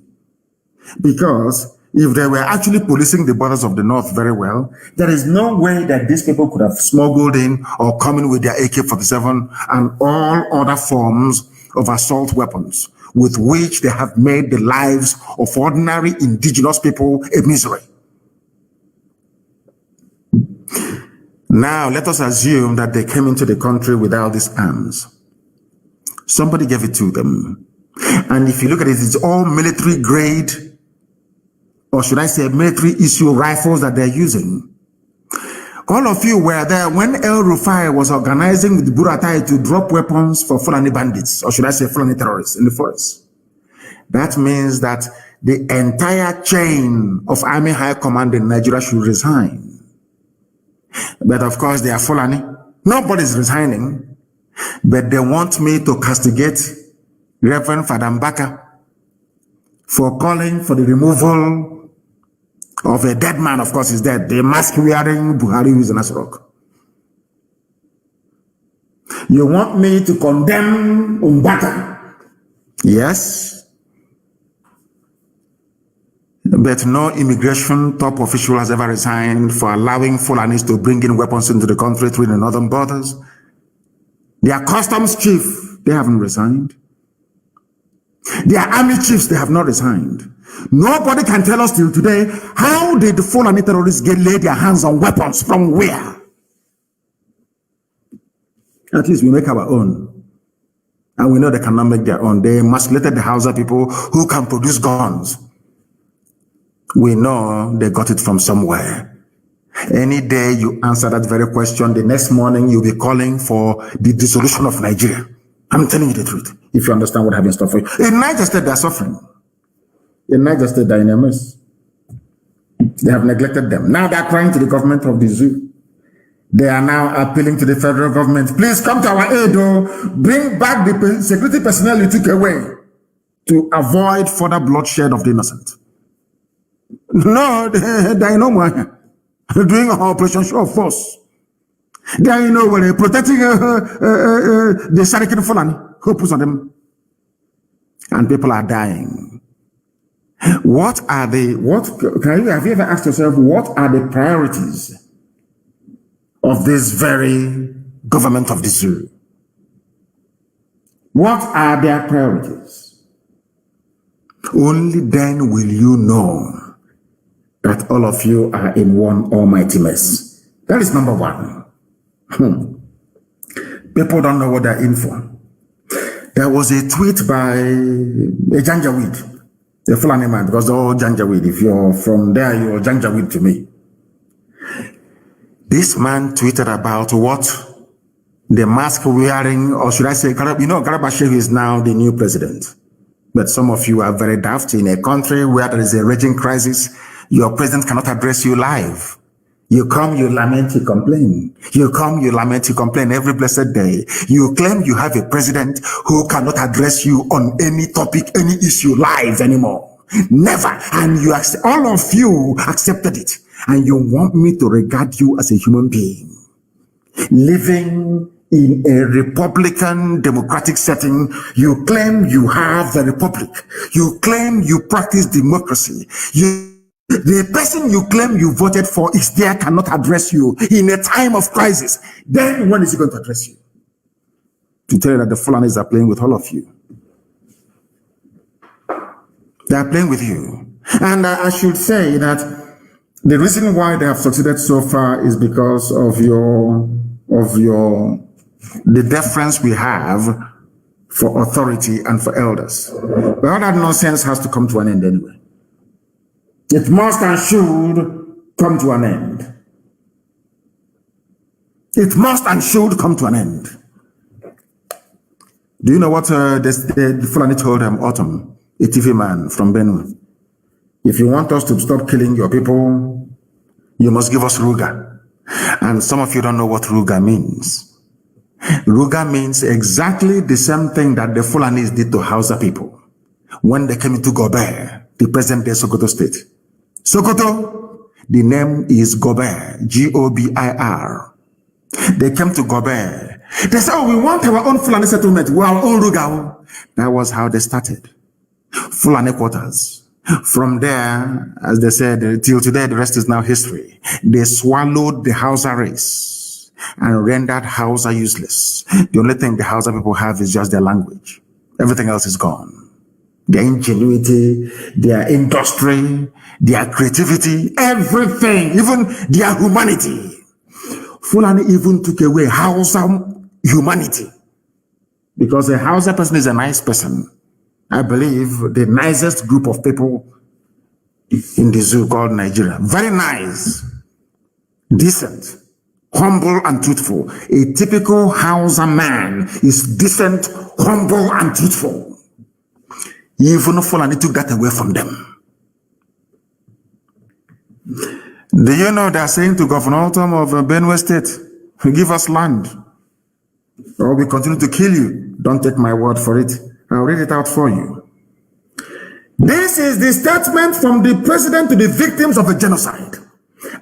Because if they were actually policing the borders of the North very well, there is no way that these people could have smuggled in or come in with their AK-47 and all other forms of assault weapons with which they have made the lives of ordinary indigenous people a misery. Now, let us assume that they came into the country without these arms. Somebody gave it to them. And if you look at it, it's all military grade, or should I say military issue rifles that they're using. All of you were there when El Rufai was organizing with Buratai to drop weapons for Fulani bandits, or should I say Fulani terrorists in the forest. That means that the entire chain of Army High Command in Nigeria should resign. But of course, they are Fulani. Nobody's resigning. But they want me to castigate Reverend Father Mbaka for calling for the removal of a dead man. Of course, he's dead. The mask-wearing Buhari who is in Asarok. You want me to condemn Mbaka? Yes. But no immigration top official has ever resigned for allowing Fulanis to bring in weapons into the country through the northern borders. Their customs chief, they haven't resigned. Their army chiefs, they have not resigned. Nobody can tell us till today, how did the Fulani terrorists lay their hands on weapons? From where? At least we make our own. And we know they cannot make their own. They emasculated the Hausa people who can produce guns. We know they got it from somewhere. Any day you answer that very question, the next morning you'll be calling for the dissolution of Nigeria. I'm telling you the truth, if you understand what I've been suffering. In Niger State, they're suffering. In Niger State, they're in a mess. They have neglected them. Now they're crying to the government of the zoo. They are now appealing to the federal government. Please come to our aid, oh, bring back the security personnel you took away to avoid further bloodshed of the innocent. No, they are no more doing an operation show of force. They are, protecting the Sarikin Fulani who puts on them. And people are dying. Have you ever asked yourself, what are the priorities of this very government of the zoo? What are their priorities? Only then will you know that all of you are in one almighty mess. That is number one. People don't know what they're in for. There was a tweet by a Janjaweed, a Fulani man, because they're all Janjaweed. If you're from there, you're Janjaweed to me. This man tweeted about what the mask wearing, or should I say, Garabashev is now the new president. But some of you are very daft. In a country where there is a raging crisis, your president cannot address you live. You come, you lament, you complain. You come, you lament, you complain every blessed day. You claim you have a president who cannot address you on any topic, any issue live anymore. Never. And all of you accepted it. And you want me to regard you as a human being, living in a Republican democratic setting. You claim you have the republic. You claim you practice democracy. The person you claim you voted for is there, cannot address you in a time of crisis. Then when is he going to address you? To tell you that the Fulanis are playing with all of you. They are playing with you. And I should say that the reason why they have succeeded so far is because of the deference we have for authority and for elders. But all that nonsense has to come to an end anyway. It must and should come to an end. It must and should come to an end. Do you know what the Fulani told Autumn, a TV man from Benue? if you want us to stop killing your people, you must give us Ruga. And some of you don't know what Ruga means. Ruga means exactly the same thing that the Fulanis did to Hausa people when they came into Gober, the present-day Sokoto state. Sokoto, the name is Gober, G-O-B-I-R. They came to Gober. They said, oh, we want our own Fulani settlement. We are our own Ruga. That was how they started. Fulani quarters. From there, as they said, till today, the rest is now history. They swallowed the Hausa race and rendered Hausa useless. The only thing the Hausa people have is just their language. Everything else is gone. Their ingenuity, their industry, their creativity, everything, even their humanity. Fulani even took away Hausa humanity. Because a Hausa person is a nice person. I believe the nicest group of people in the zoo called Nigeria. Very nice, decent, humble and truthful. A typical Hausa man is decent, humble and truthful. Even Fulani took that away from them. Do you know they're saying to Governor Autumn of Benue State, give us land or we continue to kill you? Don't take my word for it. I'll read it out for you. This is the statement from the president to the victims of a genocide.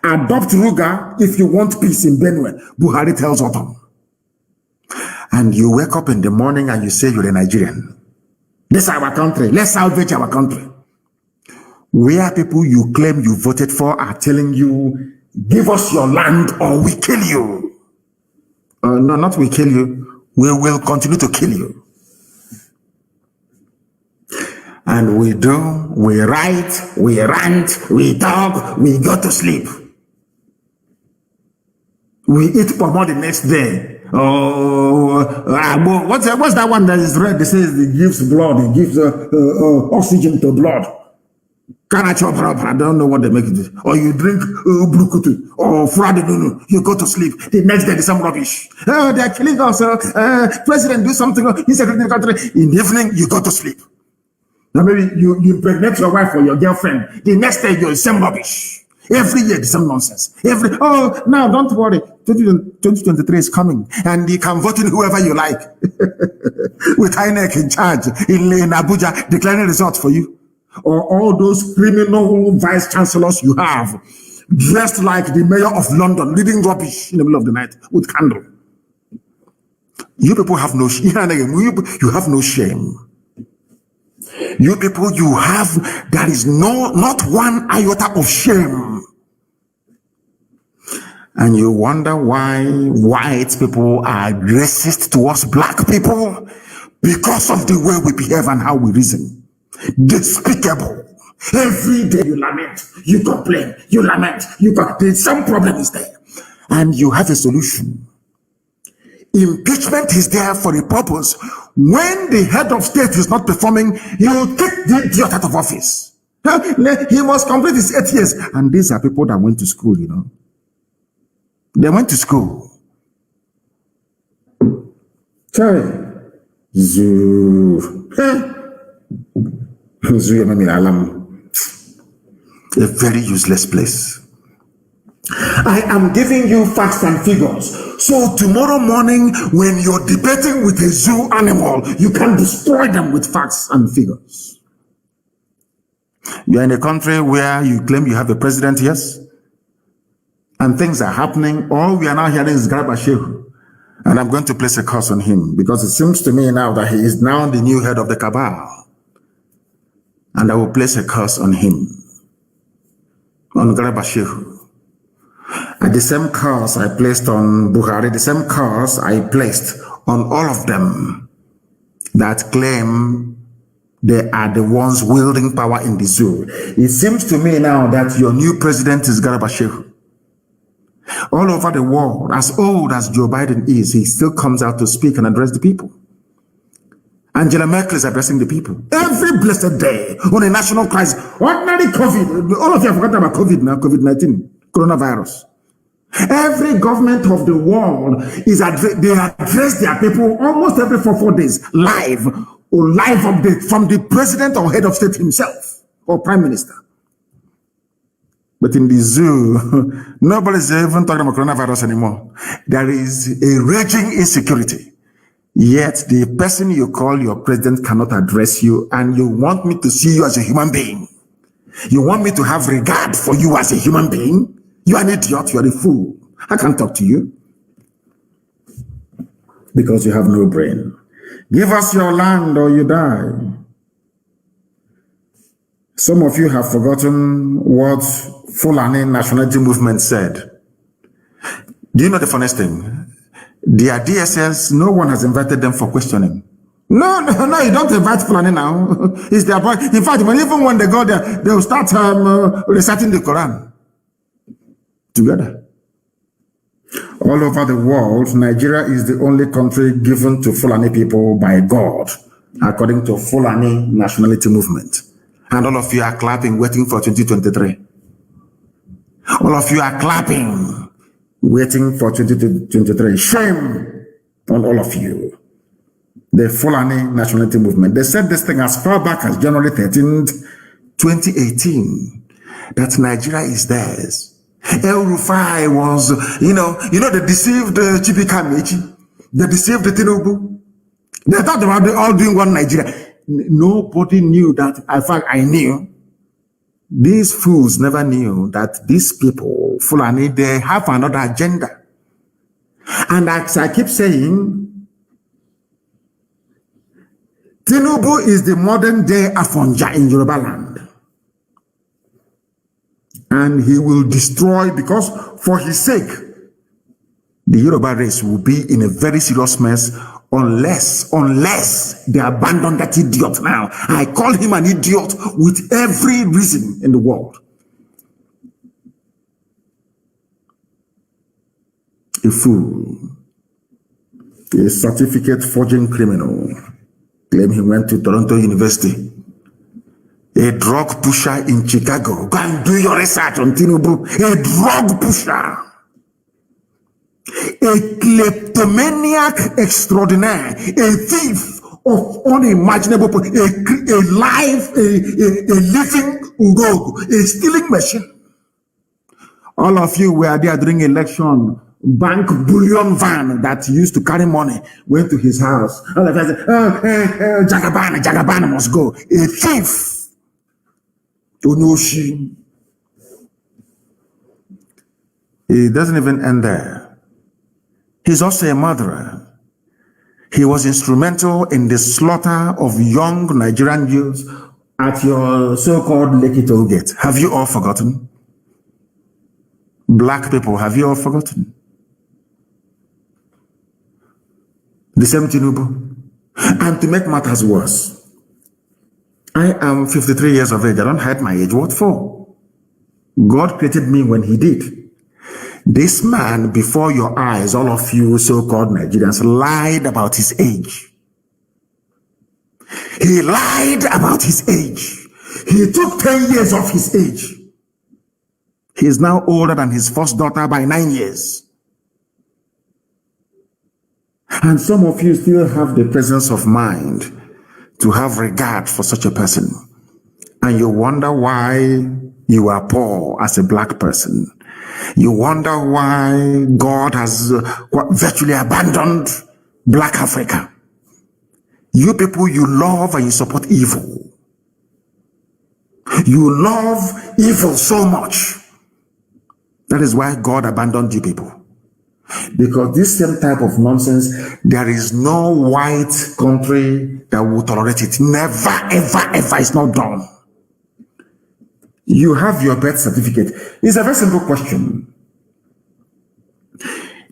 Adopt Ruga if you want peace in Benue, Buhari tells Autumn. And you wake up in the morning and you say you're a Nigerian. This is our country. Let's salvage our country. Where people you claim you voted for are telling you, give us your land or we kill you. No, not we kill you. We will continue to kill you. And we do, we write, we rant, we talk, we go to sleep. We eat pomo the next day. What's that one that is red? They say it gives blood, it gives oxygen to blood. I don't know what they make it. Or you drink brukutu or Friday, you go to sleep. The next day, there's some rubbish. They're killing us. President, do something. He's in the country. In the evening, you go to sleep. Now maybe you impregnate your wife or your girlfriend. The next day, you're the same rubbish. Every year, the same nonsense. Now don't worry. 2023 is coming, and you can vote in whoever you like. With INEC in charge in Abuja, declaring results for you. Or all those criminal vice chancellors you have, dressed like the mayor of London, leading rubbish in the middle of the night with candle. You people have no shame. You have no shame. You people, there is not one iota of shame. And you wonder why white people are racist towards black people because of the way we behave and how we reason. Despicable. Every day you lament, you complain, you lament, some problem is there. And you have a solution. Impeachment is there for a purpose. When the head of state is not performing, you take the idiot out of office. He must complete his 8 years. And these are people that went to school, you know. They went to school. Sorry. A very useless place. I am giving you facts and figures. So tomorrow morning, when you're debating with a zoo animal, you can destroy them with facts and figures. You're in a country where you claim you have a president, yes? And things are happening. All we are now hearing is Garba Shehu. And I'm going to place a curse on him because it seems to me now that he is now the new head of the cabal. And I will place a curse on him, on Garba Shehu. And the same curse I placed on Buhari, the same curse I placed on all of them that claim they are the ones wielding power in the zoo. It seems to me now that your new president is Garba Shehu. All over the world, as old as Joe Biden is, he still comes out to speak and address the people. Angela Merkel is addressing the people every blessed day on a national crisis. Ordinary COVID. All of you have forgotten about COVID now, COVID-19, coronavirus. Every government of the world they address their people almost every 4 days, live or live update from the president or head of state himself or prime minister. But in the zoo, nobody's even talking about coronavirus anymore. There is a raging insecurity. Yet the person you call your president cannot address you, and you want me to see you as a human being. You want me to have regard for you as a human being? You are an idiot, you are a fool. I can't talk to you because you have no brain. Give us your land or you die. Some of you have forgotten what Fulani nationality movement said. Do you know the funniest thing? Their DSS, no one has invited them for questioning. No, you don't invite Fulani now. It's their boy. In fact, even when they go there, they will start reciting the Quran together. All over the world, Nigeria is the only country given to Fulani people by God, according to Fulani nationality movement. And all of you are clapping, waiting for 2023. All of you are clapping, waiting for 2023. Shame on all of you. The Fulani nationality movement. They said this thing as far back as January 13th, 2018, that Nigeria is theirs. El Rufai was, they deceived Chibika Mechi. They deceived Tinubu. They thought they were all doing one Nigeria. Nobody knew that. In fact, I knew. These fools never knew that these people, Fulani, they have another agenda. And as I keep saying, Tinubu is the modern day Afonja in Yoruba land. And he will destroy, because for his sake, the Yoruba race will be in a very serious mess unless they abandon that idiot now. I call him an idiot with every reason in the world. A fool, a certificate forging criminal, claim he went to Toronto University. A drug pusher in Chicago. Go and do your research on Tinubu. A drug pusher. A kleptomaniac extraordinaire, a thief of unimaginable, a living rogue, a stealing machine. All of you were there during election. Bank bullion van that used to carry money went to his house. All of us said, Jagabana must go. A thief. Onoshi. It doesn't even end there. He's also a murderer. He was instrumental in the slaughter of young Nigerian youths at your so-called Lekki toll gate. Have you all forgotten? Black people, have you all forgotten? The same Tinubu. And to make matters worse, I am 53 years of age. I don't hide my age. What for? God created me when he did. This man, before your eyes, all of you so-called Nigerians, lied about his age. He lied about his age. He took 10 years off his age. He is now older than his first daughter by 9 years. And some of you still have the presence of mind to have regard for such a person. And you wonder why you are poor as a black person. You wonder why God has virtually abandoned Black Africa. You people, you love and you support evil. You love evil so much. That is why God abandoned you people. Because this same type of nonsense, there is no white country that will tolerate it. Never, ever, ever. It's not done. You have your birth certificate. It's a very simple question.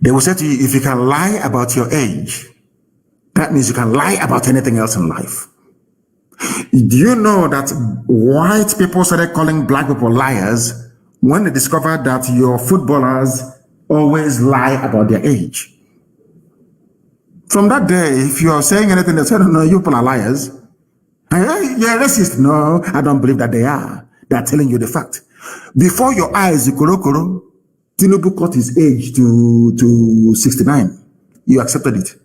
They will say to you, if you can lie about your age, that means you can lie about anything else in life. Do you know that white people started calling black people liars when they discovered that your footballers always lie about their age? From that day, if you are saying anything, they say, no, you people are liars. You're racist. No, I don't believe that they are. They're telling you the fact. Before your eyes, Tinubu cut his age to 69. You accepted it.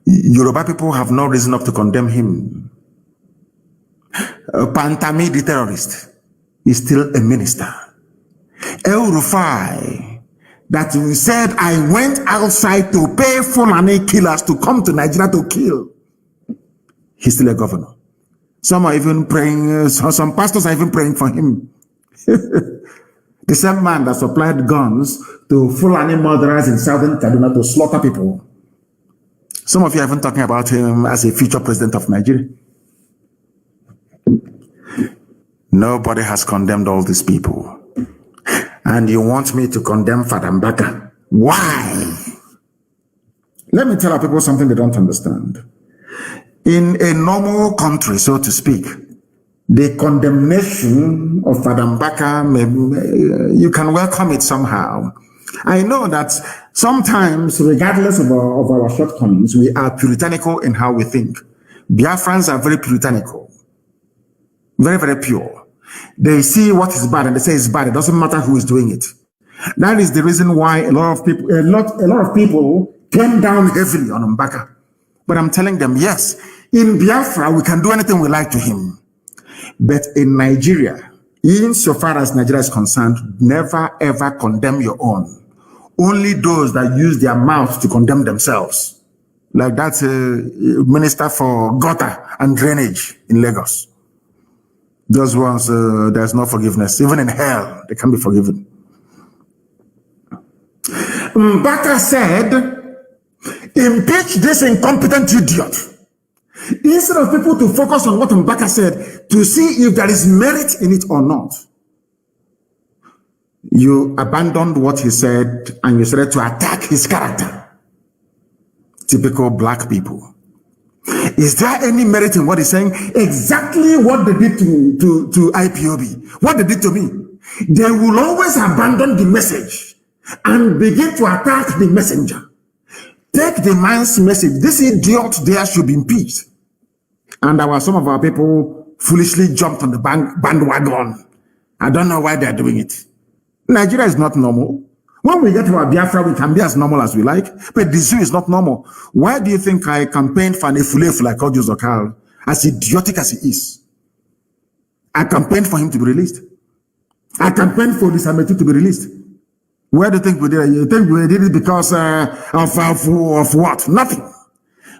Yoruba people have no reason not to condemn him. Pantami, the terrorist. is still a minister. El Rufai, that we said, I went outside to pay Fulani killers to come to Nigeria to kill. He's still a governor. Some are even praying, some pastors are even praying for him. The same man that supplied guns to Fulani murderers in southern Kaduna to slaughter people. Some of you are even talking about him as a future president of Nigeria. Nobody has condemned all these people. And you want me to condemn Father Mbaka? Why? Let me tell our people something they don't understand. In a normal country, so to speak, the condemnation of Father Mbaka, you can welcome it somehow. I know that sometimes, regardless of our shortcomings, we are puritanical in how we think. Biafrans are very puritanical, very, very pure. They see what is bad and they say it's bad. It doesn't matter who is doing it. That is the reason why a lot of people came down heavily on Mbaka. But I'm telling them, yes, in Biafra, we can do anything we like to him. But in Nigeria, insofar as Nigeria is concerned, never ever condemn your own. Only those that use their mouth to condemn themselves. Like that minister for gutter and drainage in Lagos. Those ones, there's no forgiveness. Even in hell, they can be forgiven. Mbaka said, impeach this incompetent idiot. Instead of people to focus on what Mbaka said, to see if there is merit in it or not, you abandoned what he said and you started to attack his character. Typical black people. Is there any merit in what he's saying? Exactly what they did to IPOB. What they did to me. They will always abandon the message and begin to attack the messenger. Take the man's message. This idiot there should be impeached. And some of our people foolishly jumped on the bandwagon. I don't know why they're doing it. Nigeria is not normal. When we get to our Biafra, we can be as normal as we like, but the zoo is not normal. Why do you think I campaigned for an Efulefu like Audio Zokal, as idiotic as he is? I campaigned for him to be released. I campaigned for Lisametu to be released. Where do you think we did it? You think we did it because of what? Nothing.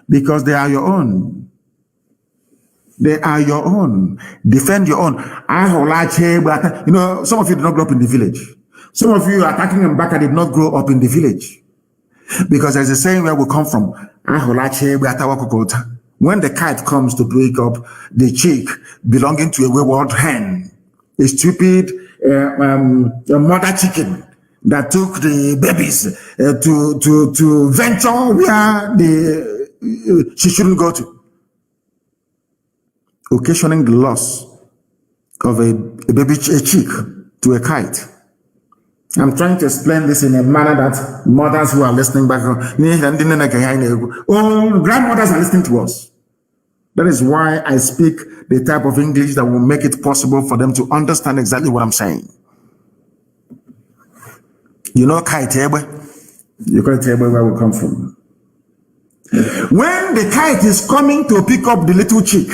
Because they are your own. They are your own. Defend your own. You know, some of you did not grow up in the village. Some of you attacking Mbaka did not grow up in the village. Because there's a saying where we come from. When the kite comes to break up the chick belonging to a wayward hen, a stupid mother chicken that took the babies to venture where she shouldn't go to, occasioning the loss of a chick to a kite. I'm trying to explain this in a manner that mothers who are listening back, grandmothers are listening to us. That is why I speak the type of English that will make it possible for them to understand exactly what I'm saying. You know kite, you can't tell where we come from. When the kite is coming to pick up the little chick,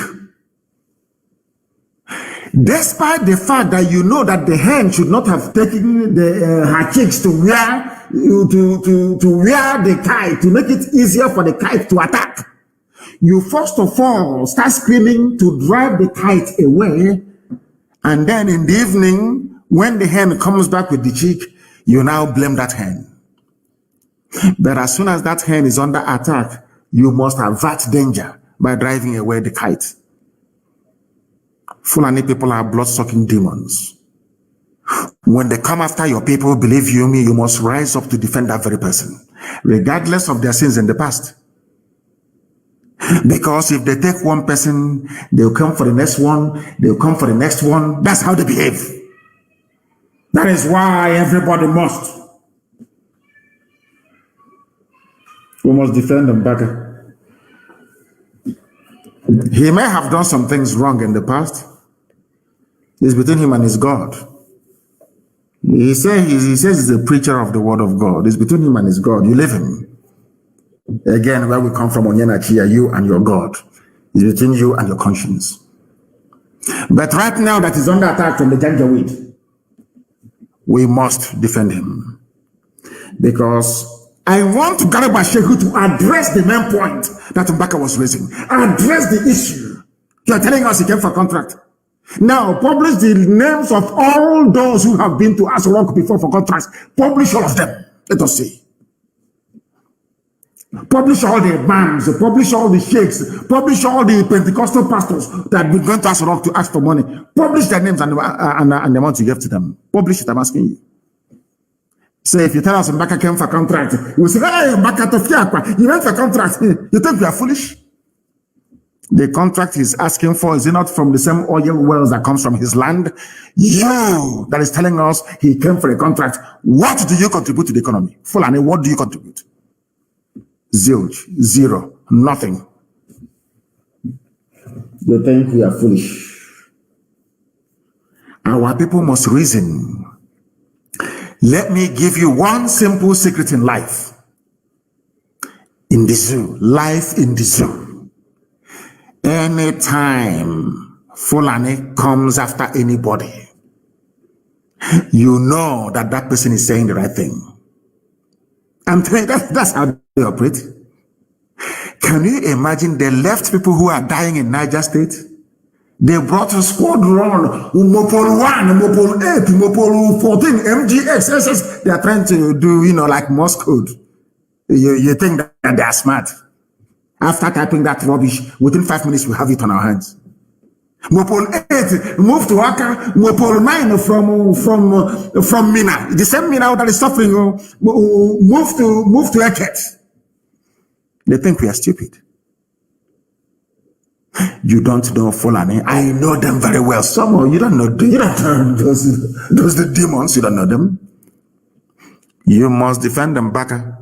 despite the fact that you know that the hen should not have taken her chicks to wear the kite, to make it easier for the kite to attack, you first of all start screaming to drive the kite away, and then in the evening, when the hen comes back with the chick, you now blame that hen. But as soon as that hen is under attack, you must avert danger by driving away the kite. Fulani people are blood-sucking demons. When they come after your people, believe you me, you must rise up to defend that very person, regardless of their sins in the past. Because if they take one person, they'll come for the next one, they'll come for the next one. That's how they behave. That is why everybody must. We must defend them better. He may have done some things wrong in the past. It's between him and his God. He says he's a preacher of the word of God. It's between him and his God. You leave him. Again, where we come from, Onyenachia, you and your God. It's between you and your conscience. But right now that he's under attack from the Janjaweed, we must defend him. Because I want Garba Shehu to address the main point that Mbaka was raising. Address the issue. You are telling us he came for a contract. Now, publish the names of all those who have been to Asarok before for contracts. Publish all of them. Let us see. Publish all the imams, publish all the sheikhs, publish all the Pentecostal pastors that have been going to Asarok to ask for money. Publish their names and the amount you give to them. Publish it, I'm asking you. So if you tell us Mbaka came for contract, we say, hey, Mbaka Tofiakwa, you went for contract. You think we are foolish? The contract he's asking for, is it not from the same oil wells that comes from his land? You, that is telling us he came for a contract. What do you contribute to the economy? Fulani, what do you contribute? Zilch, zero, nothing. You think we are foolish? Our people must reason. Let me give you one simple secret in life. In the zoo, life in the zoo. Anytime Fulani comes after anybody, you know that that person is saying the right thing. I'm telling you, that's how they operate. Can you imagine the left people who are dying in Niger State? They brought a squadron, Umopol 1, Umopol 8, Umopol 14, MGX, SS. They are trying to do, like Morse code. You think that they are smart. After typing that rubbish, within 5 minutes, we have it on our hands. Mopol 8, move to Aka. Mopol 9 from Mina. The same Mina that is suffering, move to Eket. They think we are stupid. You don't know Fulani. I know them very well. Some you don't know. You don't know those the demons. You don't know them. You must defend them, Baka.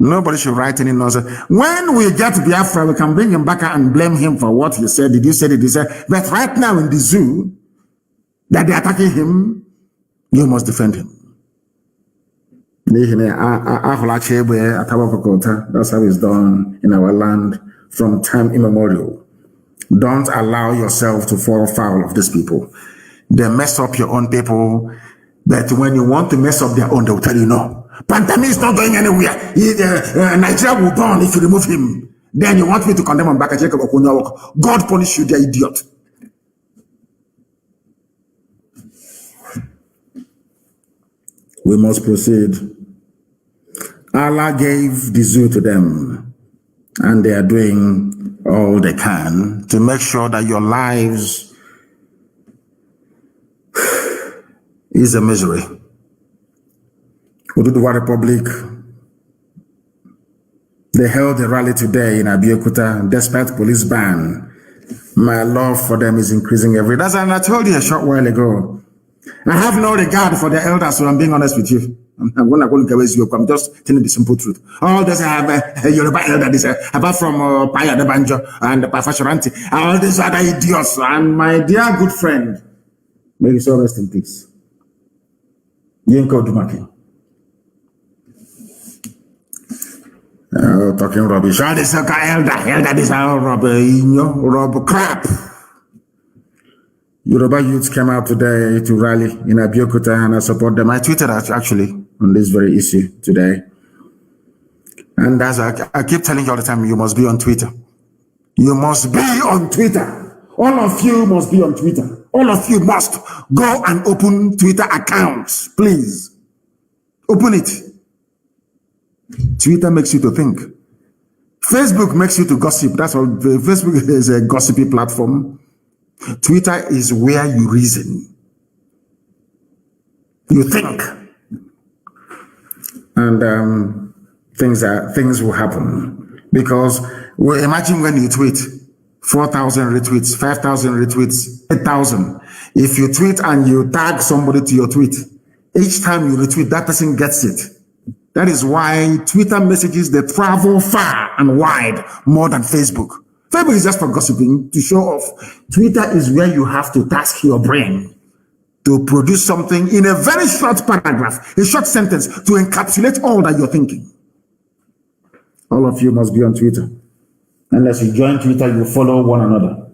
Nobody should write any nonsense. When we get Biafra, we can bring him back and blame him for what he said. Did you say? Did you say? But right now in the zoo, that they're attacking him, you must defend him. That's how it's done in our land from time immemorial. Don't allow yourself to fall foul of these people. They mess up your own people, but when you want to mess up their own, they will tell you no. Pantami is not going anywhere. Nigeria will burn if you remove him. Then you want me to condemn him back and check up on your work. God punish you, the idiot. We must proceed. Allah gave the zoo to them, and they are doing all they can to make sure that your lives is a misery. Oduduwa Republic, they held a rally today in Abeokuta despite police ban. My love for them is increasing every day. As I told you a short while ago, I have no regard for the elders, so I'm being honest with you. I'm just telling the simple truth. All this I have a Yoruba elder, apart from Paya de Banjo and Pafashoranti, all these other idiots, and my dear good friend, may you so rest in peace. Yinko Dumaki. Talking rubbish. Oh, this elder, this rubber crap. Yoruba youths came out today to rally in Abeokuta, and I support them. I tweeted actually on this very issue today. And as I keep telling you all the time, you must be on Twitter. You must be on Twitter. All of you must be on Twitter. All of you must go and open Twitter accounts, please. Open it. Twitter makes you to think. Facebook makes you to gossip. That's all. Facebook is a gossipy platform. Twitter is where you reason. You think. And things will happen. Because imagine when you tweet 4,000 retweets, 5,000 retweets, 8,000. If you tweet and you tag somebody to your tweet, each time you retweet, that person gets it. That is why Twitter messages, they travel far and wide more than Facebook. Facebook is just for gossiping, to show off. Twitter is where you have to task your brain to produce something in a very short paragraph, a short sentence, to encapsulate all that you're thinking. All of you must be on Twitter. Unless you join Twitter, you follow one another.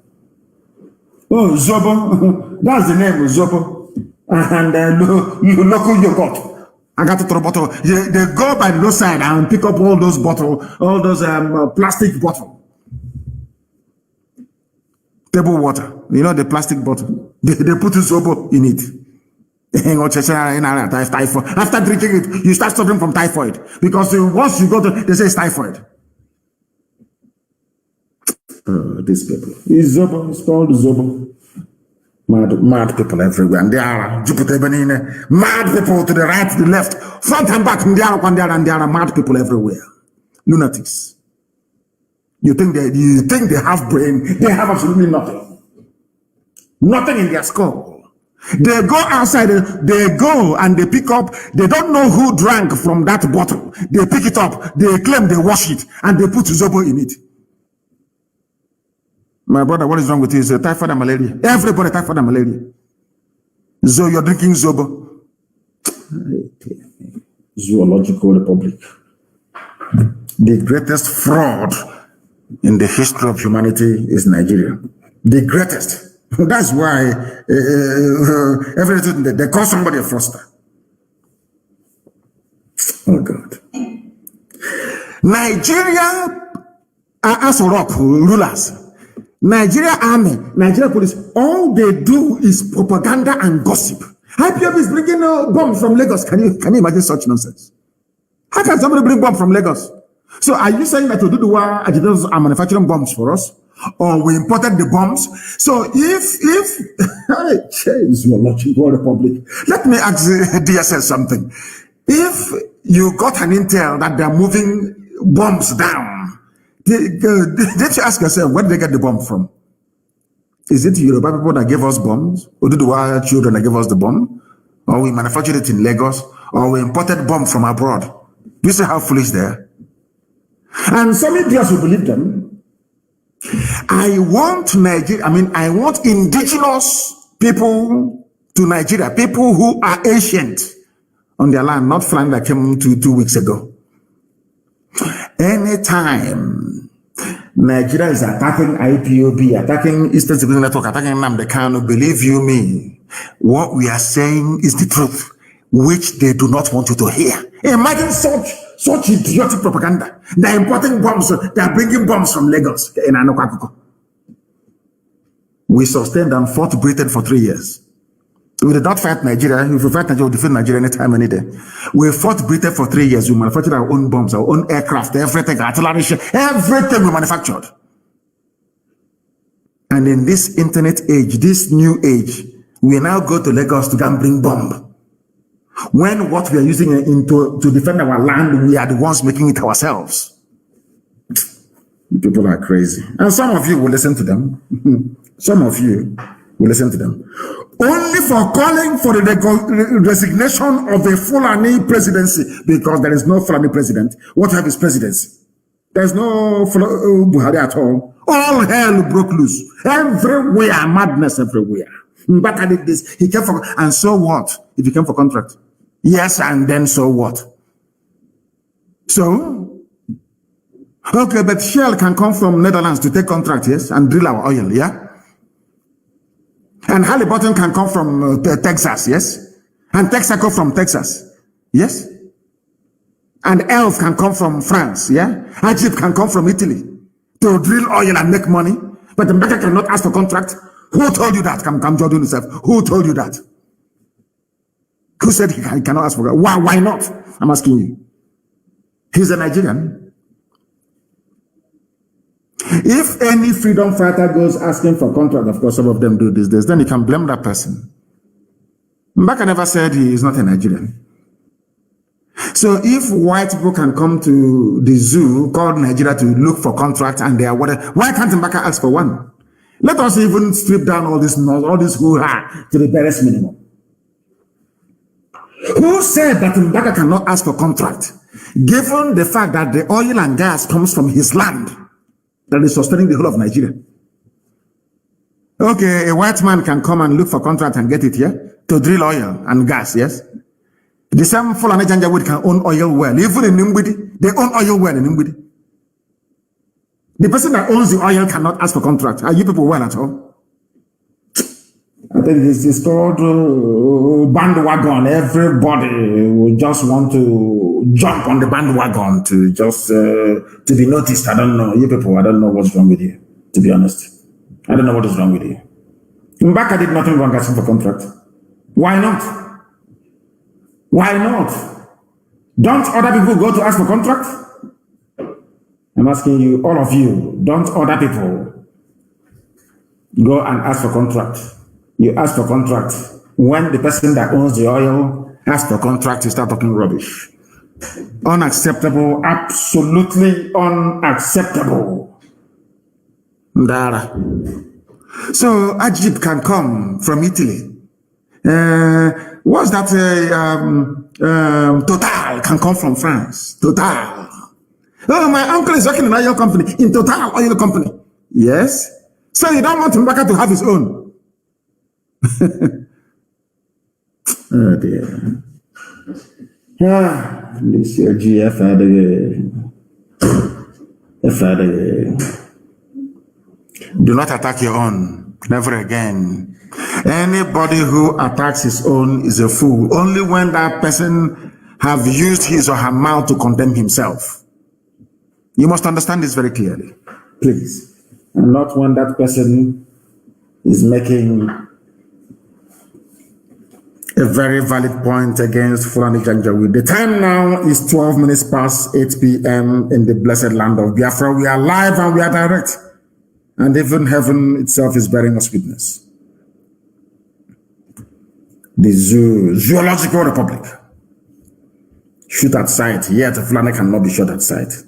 Oh, Zobo. That's the name, Zobo. And local yogurt. I got to throw bottle. They go by the roadside and pick up all those bottle, all those plastic bottle. Table water. You know the plastic bottle. They put Zobo in it. After drinking it, you start suffering from typhoid. Because once you go to, they say it's typhoid. These people. It's Zobo. It's called Zobo. Mad people everywhere. And they are Jupiter Benine. Mad people to the right, to the left, front and back. And there are mad people everywhere. Lunatics. You think they have brain? They have absolutely nothing. Nothing in their skull. They go outside, they go and they pick up, they don't know who drank from that bottle. They pick it up, they claim they wash it, and they put Zobo in it. My brother, what is wrong with you? Is typhoid and malaria. Everybody typhoid and malaria. So you're drinking Zobo. Zoological Republic. The greatest fraud in the history of humanity is Nigeria. The greatest. That's why everything they call somebody a fraudster. Oh God. Nigeria as rock rulers. Nigeria army, Nigeria police, all they do is propaganda and gossip. IPOB is bringing bombs from Lagos. Can you imagine such nonsense? How can somebody bring bomb from Lagos? So are you saying that Oduduwa agitators are manufacturing bombs for us? Or we imported the bombs? So if Zoological Republic, let me ask DSS something. If you got an intel that they're moving bombs down, did you ask yourself, where did they get the bomb from? Is it Yoruba people that gave us bombs? Or did the children that gave us the bomb? Or we manufactured it in Lagos? Or we imported bomb from abroad? Do you see how foolish they are? And some idiots will believe them. I want indigenous people to Nigeria, people who are ancient on their land, not Fulani that came 2 weeks ago. Anytime Nigeria is attacking IPOB, attacking Eastern Security Network, attacking Nnamdi Kanu, believe you me, what we are saying is the truth, which they do not want you to hear. Imagine such idiotic propaganda. They're importing bombs, they're bringing bombs from Lagos. We sustained and fought Britain for 3 years. We did not fight Nigeria. If we fight Nigeria, we'll defend Nigeria anytime, any day. We fought Britain for 3 years. We manufactured our own bombs, our own aircraft, everything, artillery, everything we manufactured. And in this internet age, this new age, we now go to Lagos to go and bring bomb. When what we are using to defend our land, we are the ones making it ourselves. People are crazy. And some of you will listen to them. Some of you will listen to them. Only for calling for the resignation of a Fulani presidency, because there is no Fulani president. What have his presidency? There's no Buhari at all. All hell broke loose. Everywhere, madness everywhere. But I did this. He came for, and so what? If he came for contract. Yes, and then so what? So, okay, but Shell can come from Netherlands to take contract, yes, and drill our oil, yeah? And Halliburton can come from Texas, yes? And Texaco from Texas, yes? And Elf can come from France, yeah? Egypt can come from Italy to drill oil and make money. But the Mbaka cannot ask for contract. Who told you that? Come Jordan himself. Who told you that? Who said he cannot ask for? Why not? I'm asking you. He's a Nigerian. If any freedom fighter goes asking for contract, of course, some of them do these days, then you can blame that person. Mbaka never said he is not a Nigerian. So if white people can come to the zoo called Nigeria to look for contract and they are whatever, why can't Mbaka ask for one? Let us even strip down all this hoo-ha to the barest minimum. Who said that Mbaka cannot ask for contract, given the fact that the oil and gas comes from his land that is sustaining the whole of Nigeria? Okay, a white man can come and look for contract and get it here to drill oil and gas, yes? The same Fulani Janjaweed can own oil well. Even in Nnamdi, they own oil well in Nnamdi. The person that owns the oil cannot ask for contract. Are you people well at all? think it's called bandwagon. Everybody will just want to jump on the bandwagon to just to be noticed. I don't know. You people, I don't know what's wrong with you, to be honest. I don't know what is wrong with you. Mbaka did nothing wrong asking for contract. Why not? Why not? Don't other people go to ask for contract? I'm asking you, all of you, don't other people go and ask for contract. You ask for contract. When the person that owns the oil asks for contract, you start talking rubbish. Unacceptable, absolutely unacceptable. Ndara. So Ajib can come from Italy. What's that? Total can come from France. Total. Oh, my uncle is working in an oil company, in Total Oil Company. Yes. So you don't want Mbaka to have his own. Oh dear. This your GFA. Do not attack your own. Never again. Anybody who attacks his own is a fool. Only when that person have used his or her mouth to condemn himself. You must understand this very clearly, please. And not when that person is making a very valid point against Fulani Janjaweed. The time now is 12 minutes past 8 p.m. in the blessed land of Biafra. We are live and we are direct. And even heaven itself is bearing us witness. The Zoological Republic. Shoot at sight, yet Fulani cannot be shot at sight.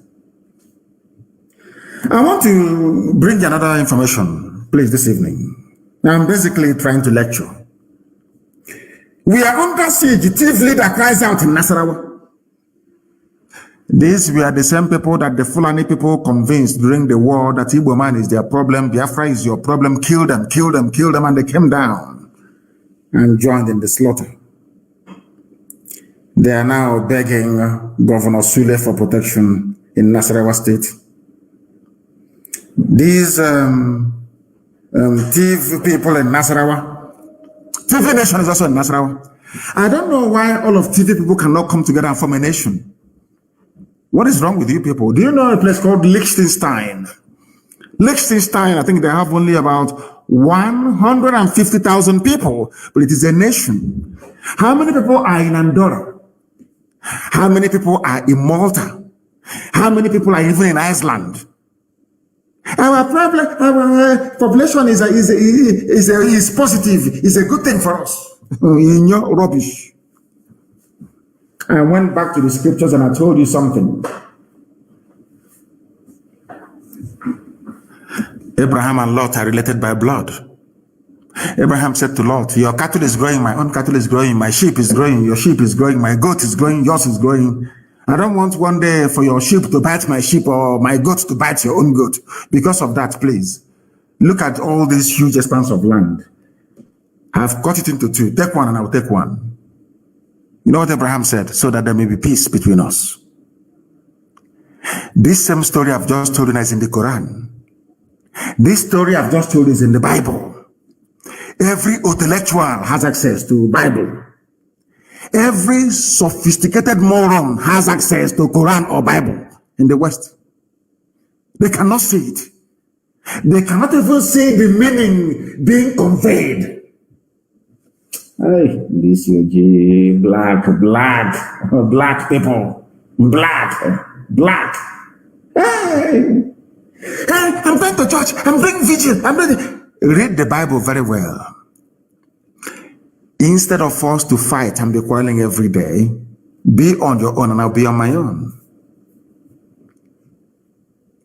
I want to bring another information, please, this evening. I'm basically trying to lecture. We are under siege. The thief leader cries out in Nasarawa. These were the same people that the Fulani people convinced during the war that Igbo man is their problem, Biafra is your problem, kill them, kill them, kill them, and they came down and joined in the slaughter. They are now begging Governor Sule for protection in Nasarawa State. These thief people in Nasarawa, TV Nation is also in Nasarawa. I don't know why all of TV people cannot come together and form a nation. What is wrong with you people? Do you know a place called Liechtenstein? Liechtenstein, I think they have only about 150,000 people, but it is a nation. How many people are in Andorra? How many people are in Malta? How many people are even in Iceland? Our problem, our population is positive. It's a good thing for us. In your rubbish. I went back to the scriptures and I told you something. Abraham and Lot are related by blood. Abraham said to Lot, your cattle is growing, my own cattle is growing, my sheep is growing, your sheep is growing, my goat is growing, yours is growing. I don't want one day for your sheep to bite my sheep or my goat to bite your own goat. Because of that, please, look at all this huge expanse of land. I've cut it into two. Take one and I'll take one. You know what Abraham said? So that there may be peace between us. This same story I've just told you is in the Quran. This story I've just told is in the Bible. Every intellectual has access to Bible. Every sophisticated moron has access to Quran or Bible in the West. They cannot see it. They cannot even see the meaning being conveyed. Hey, this UG, black people, black. Hey, I'm going to church. I'm doing vigil. Read the Bible very well. Instead of us to fight and be quarreling every day, be on your own and I'll be on my own.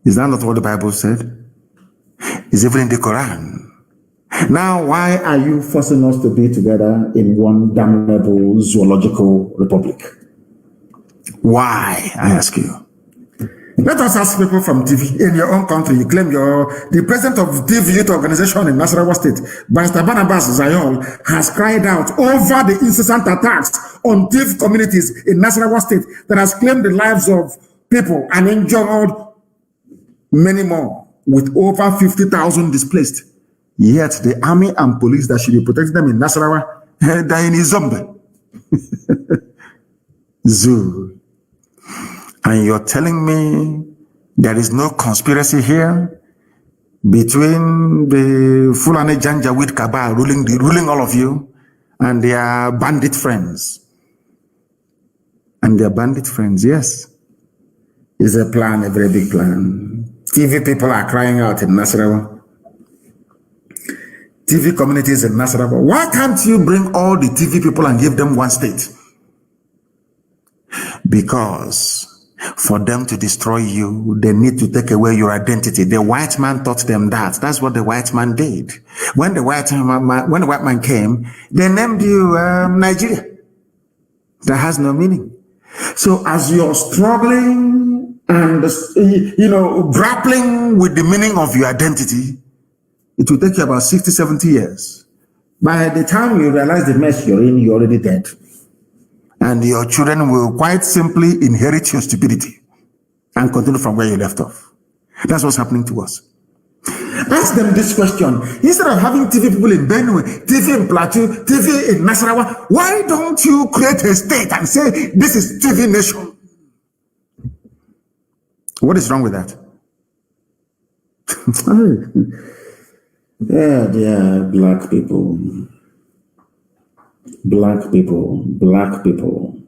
Is that not what the Bible said? It's even in the Quran. Now, why are you forcing us to be together in one damnable zoological republic? Why, I ask you? Let us ask people from TV in your own country. You claim you're the president of TV Youth Organization in Nasarawa State. Barrister Barnabas Zayol has cried out over the incessant attacks on TV communities in Nasarawa State that has claimed the lives of people and injured many more, with over 50,000 displaced. Yet the army and police that should be protecting them in Nasarawa, they're in a zombie zoo. And you're telling me there is no conspiracy here between the Fulani Janjaweed cabal ruling all of you and their bandit friends. And their bandit friends, yes. It's a plan, a very big plan. TV people are crying out in Nasarawa. TV communities in Nasarawa. Why can't you bring all the TV people and give them one state? Because for them to destroy you, they need to take away your identity. The white man taught them that. That's what the white man did. When the white man came, they named you Nigeria. That has no meaning. So as you're struggling and, grappling with the meaning of your identity, it will take you about 60, 70 years. By the time you realize the mess you're in, you're already dead. And your children will quite simply inherit your stupidity and continue from where you left off. That's what's happening to us. Ask them this question. Instead of having TV people in Benue, TV in Plateau, TV in Nasarawa, why don't you create a state and say, this is TV nation? What is wrong with that? Yeah, black people. Black people, black people,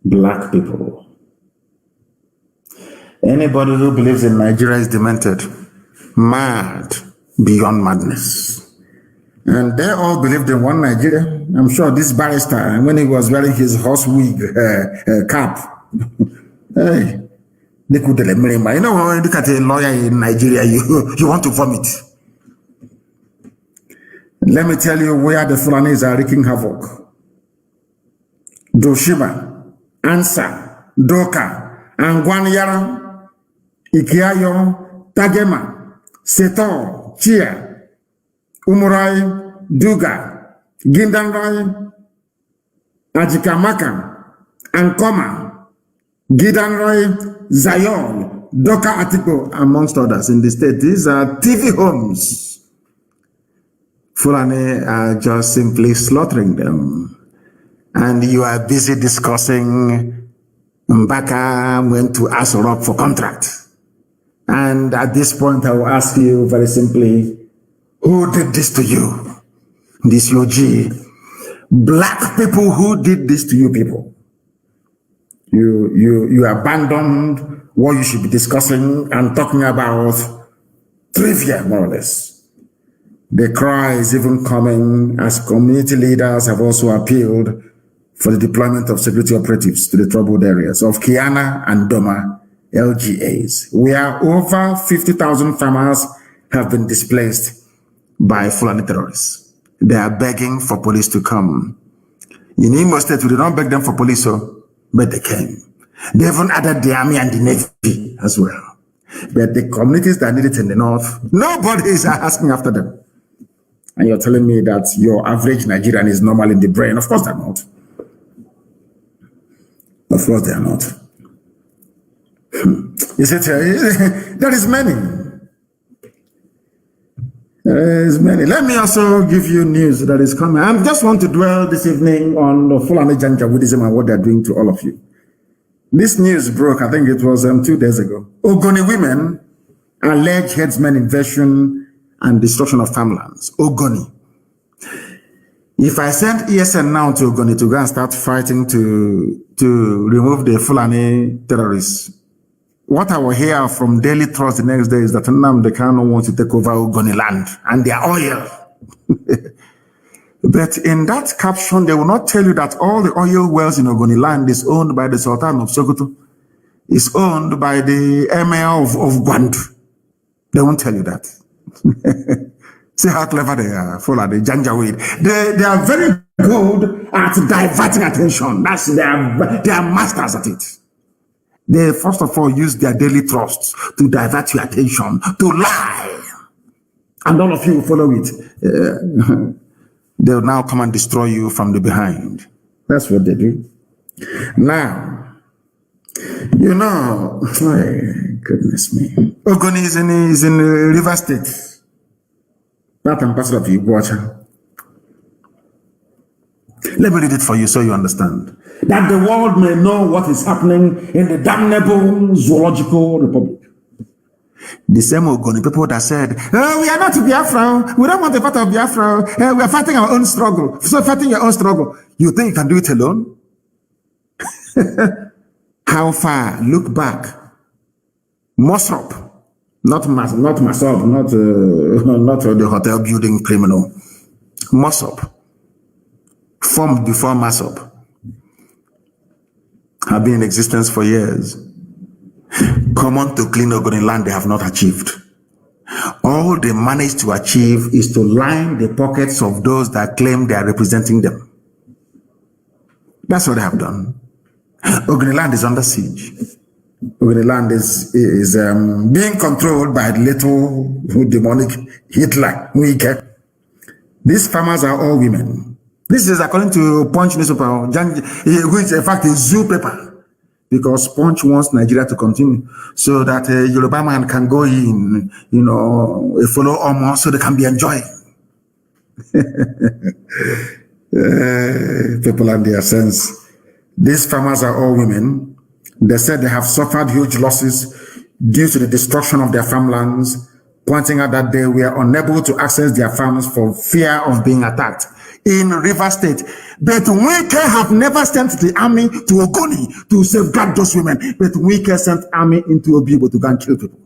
black people. Anybody who believes in Nigeria is demented, mad beyond madness. And they all believed in one Nigeria. I'm sure this barrister, when he was wearing his horse wig cap, hey, they could you know, when you look at a lawyer in Nigeria, you want to vomit. Let me tell you where the Fulanis are wreaking havoc. Doshima, Ansa, Doka, Angwanyara, Ikiayo, Tagema, Seto, Chia, Umurai, Duga, Gindanrai, Ajikamaka, Ankoma, Gidanrai, Zayon, Doka Atiko, amongst others in the state. These are TV homes. Fulani are just simply slaughtering them. And you are busy discussing Mbaka went to Aso Rock for contract. And at this point, I will ask you very simply, who did this to you? This UG. Black people, who did this to you people? You abandoned what you should be discussing and talking about trivia, more or less. The cry is even coming as community leaders have also appealed for the deployment of security operatives to the troubled areas of Kiana and Doma LGAs, where over 50,000 farmers have been displaced by Fulani terrorists. They are begging for police to come. In Imo State, we did not beg them for police, but they came. They even added the army and the navy as well. But the communities that need it in the north, nobody is asking after them. And you're telling me that your average Nigerian is normal in the brain. Of course they're not. Of course they are not. You said, there is many. There is many. Let me also give you news that is coming. I just want to dwell this evening on the Fulani Janjaweedism and what they're doing to all of you. This news broke, I think it was 2 days ago. Ogoni women allege headsmen invasion and destruction of farmlands. Ogoni. If I send ESN now to Ogoni to go and start fighting to remove the Fulani terrorists, what I will hear from Daily Trust the next day is that Nnamdi Kanu wants to take over Ogoni land and their oil. But in that caption, they will not tell you that all the oil wells in Ogoni land is owned by the Sultan of Sokoto, is owned by the Emir of Gwandu. They won't tell you that. See how clever they are, Fulani Janjaweed. They are very good at diverting attention. They are masters at it. They first of all use their daily trusts to divert your attention, to lie. And all of you follow it. They'll now come and destroy you from the behind. That's what they do. Now, you know, goodness me. Ogoni is in River State. Part and parcel of Iguacha. Let me read it for you so you understand. That the world may know what is happening in the damnable zoological republic. The same Ogoni people that said, oh, we are not Biafra, we don't want to fight of Biafra, we are fighting our own struggle. So fighting your own struggle, you think you can do it alone? How far? Look back. Mosrop, not Masop, not the hotel building criminal. Mosop, formed before Masop, have been in existence for years. Common to clean Ogoni land they have not achieved. All they managed to achieve is to line the pockets of those that claim they are representing them. That's what they have done. Ogoni land is under siege. Ogoni land is being controlled by the little demonic Hitler. These farmers are all women. This is according to Punch newspaper, which in fact is zoo paper. Because Punch wants Nigeria to continue so that Yoruba man can go in, follow Omo so they can be enjoying. People and their sense. These farmers are all women. They said they have suffered huge losses due to the destruction of their farmlands, pointing out that they were unable to access their farms for fear of being attacked. In River State, but Wike have never sent the army to Ogoni to safeguard those women, but Wike sent army into Obibo to go and kill people.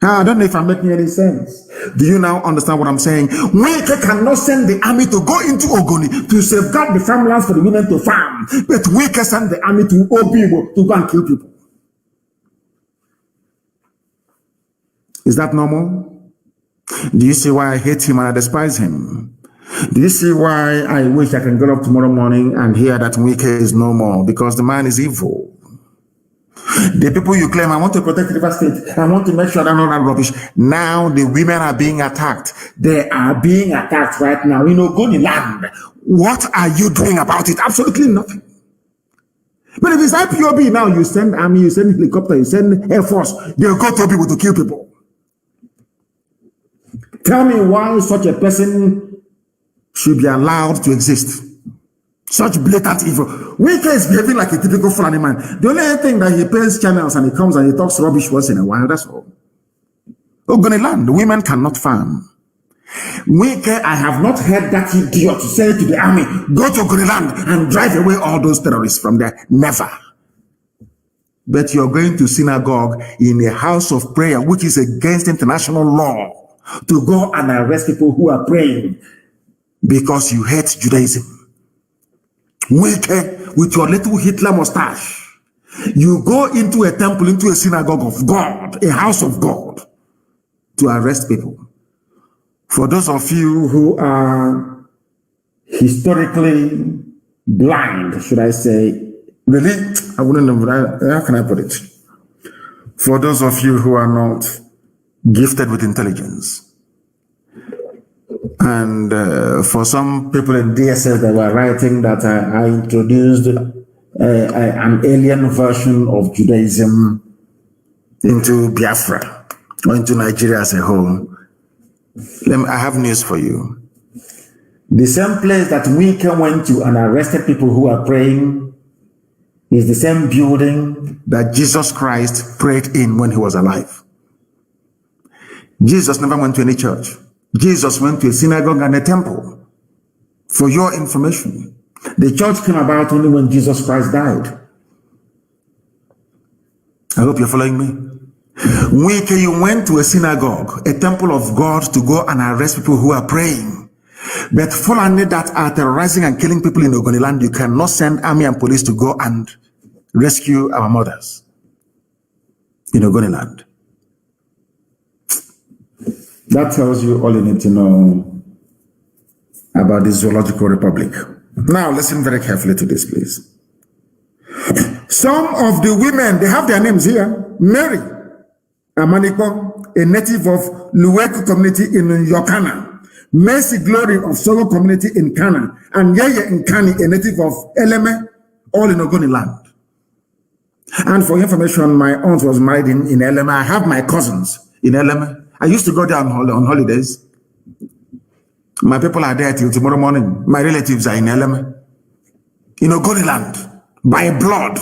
I don't know if I'm making any sense. Do you now understand what I'm saying? Wike cannot send the army to go into Ogoni to safeguard the farmlands for the women to farm, but Wike sent the army to Obibo to go and kill people. Is that normal? Do you see why I hate him and I despise him? Do you see why I wish I can get up tomorrow morning and hear that Wike is no more? Because the man is evil. The people you claim, I want to protect River State, I want to make sure they're not that rubbish. Now the women are being attacked. They are being attacked right now in Ogoni land. What are you doing about it? Absolutely nothing. But if it's IPOB now, you send army, you send helicopter, you send Air Force, they'll go to people to kill people. Tell me why such a person should be allowed to exist. Such blatant evil. Wike is behaving like a typical Fulani man. The only thing that he pays channels and he comes and he talks rubbish once in a while, that's all. Ogoni land, the women cannot farm. Wike, I have not heard that idiot say to the army, go to Ogoni land and drive away all those terrorists from there. Never. But you're going to synagogue in a house of prayer, which is against international law, to go and arrest people who are praying because you hate Judaism. Wike, with your little Hitler mustache, you go into a temple, into a synagogue of God, a house of God, to arrest people. For those of you who are historically blind, should I say, really? I wouldn't know, how can I put it? For those of you who are not gifted with intelligence, and for some people in DSS that were writing that I introduced an alien version of Judaism into Biafra or into Nigeria as a whole. I have news for you. The same place that Wike went to and arrested people who are praying is the same building that Jesus Christ prayed in when he was alive. Jesus never went to any church. Jesus went to a synagogue and a temple. For your information, the church came about only when Jesus Christ died. I hope you're following me. Wike, you went to a synagogue, a temple of God, to go and arrest people who are praying. But Fulani that are terrorizing and killing people in Ogoni land, you cannot send army and police to go and rescue our mothers in Ogoni land. That tells you all you need to know about the Zoological Republic. Now, listen very carefully to this, please. Some of the women, they have their names here. Mary Amaniko, a native of Luweku community in Yokana. Mercy Glory of Sogo community in Kana. And Yeye Nkani, a native of Eleme, all in Ogoni land. And for information, my aunt was married in Eleme. I have my cousins in Eleme. I used to go there on holidays. My people are there till tomorrow morning. My relatives are in Eleme, in Ogoniland, by blood.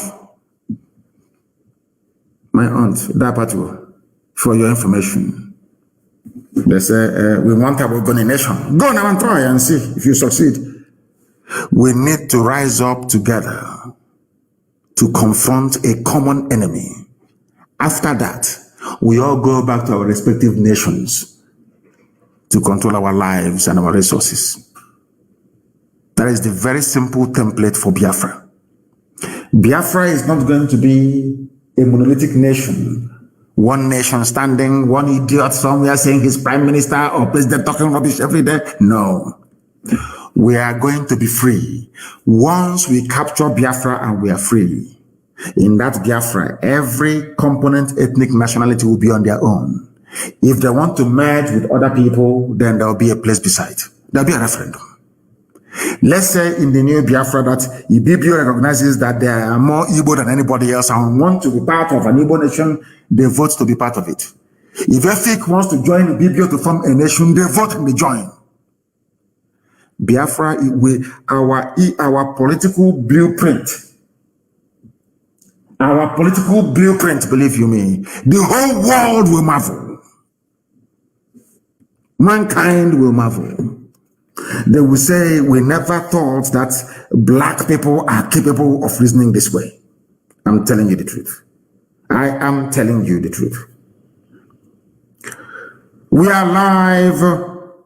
My aunt, Dapatu, for your information. They say, we want our Ogoni nation. Go now and try and see if you succeed. We need to rise up together to confront a common enemy. After that, we all go back to our respective nations to control our lives and our resources. That is the very simple template for Biafra. Biafra is not going to be a monolithic nation. One nation standing, one idiot somewhere saying he's prime minister or president talking rubbish every day. No. We are going to be free. Once we capture Biafra and we are free, in that Biafra, every component ethnic nationality will be on their own. If they want to merge with other people, then there will be a place beside. There will be a referendum. Let's say in the new Biafra that IPOB recognizes that they are more Igbo than anybody else and want to be part of an Igbo nation, they vote to be part of it. If Efik wants to join IPOB to form a nation, they vote and they join. Biafra, our political blueprint, believe you me, the whole world will marvel. Mankind will marvel. They will say, we never thought that black people are capable of reasoning this way. I'm telling you the truth. I am telling you the truth. We are live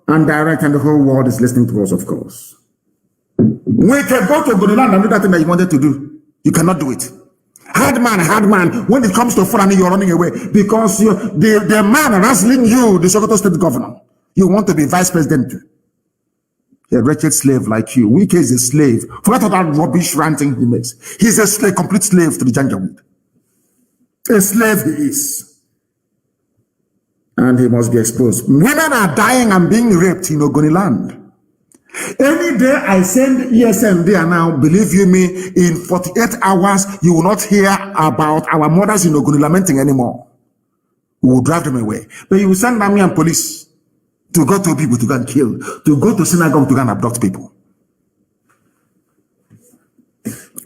and direct, and the whole world is listening to us, of course. We can go to Goniland and do that thing that you wanted to do. You cannot do it. Hard man. When it comes to Fulani, you're running away because the man wrestling you, the Sokoto state governor, you want to be vice president too. A wretched slave like you. Wike is a slave. Forget all that rubbish ranting he makes. He's a slave, complete slave to the Janjaweed. A slave he is. And he must be exposed. Women are dying and being raped in Ogoniland. Any day I send ESM there now, believe you me, in 48 hours, you will not hear about our mothers in Ogoni lamenting anymore. We will drive them away. But you will send army and police to go to people to go and kill, to go to synagogue to go and abduct people.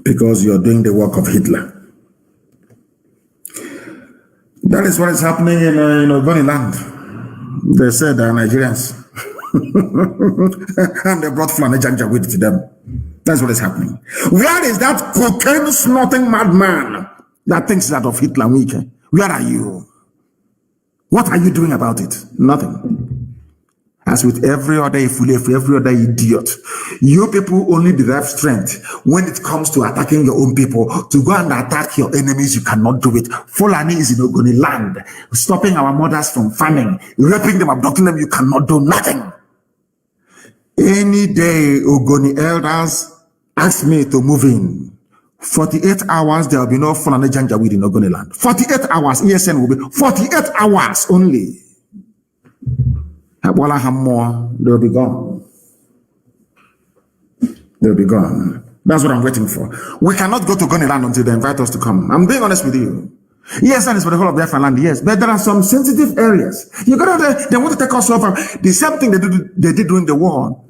Because you're doing the work of Hitler. That is what is happening in Ogoniland. They said they are Nigerians. And they brought Fulani Janjaweed to them. That's what is happening. Where is that cocaine snorting madman that thinks that of Hitler weekend? Where are you? What are you doing about it? Nothing. As with every other every other idiot, you people only derive strength when it comes to attacking your own people. To go and attack your enemies, you cannot do it. Fulani is in Ogoni land, stopping our mothers from farming, raping them, abducting them. You cannot do nothing. Any day, Ogoni elders ask me to move in. 48 hours, there will be no Fulani Janjaweed in Ogoni land. 48 hours, ESN will be 48 hours only. They'll be gone. They'll be gone. That's what I'm waiting for. We cannot go to Ogoniland until they invite us to come. I'm being honest with you. Yes, and it's for the whole of Biafra land, yes. But there are some sensitive areas. You gotta, they want to take us over. The same thing they did during the war.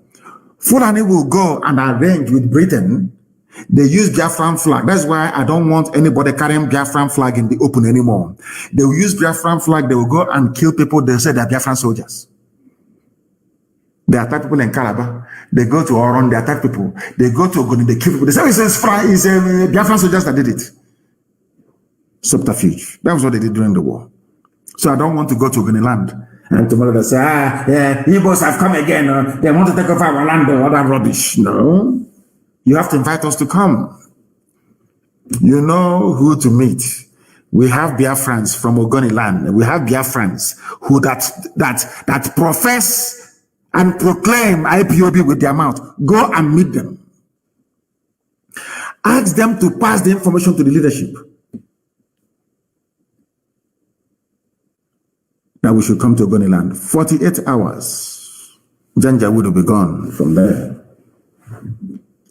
Fulani will go and arrange with Britain. They use Biafran flag. That's why I don't want anybody carrying Biafran flag in the open anymore. They will use Biafran flag. They will go and kill people. They say they're Biafran soldiers. They attack people in Calabar. They go to Oron. They attack people. They go to Ogoni. They kill people. They say it's Biafran soldiers that did it. Subterfuge. That was what they did during the war. So I don't want to go to Ogoni land. And tomorrow they say, Igbos have come again. They want to take over our land or other rubbish. No. You have to invite us to come. You know who to meet. We have Biafrans from Ogoni land. We have Biafrans who that profess and proclaim IPOB with their mouth. Go and meet them. Ask them to pass the information to the leadership that we should come to Ogoni land. 48 hours. Janjaweed will be gone from there.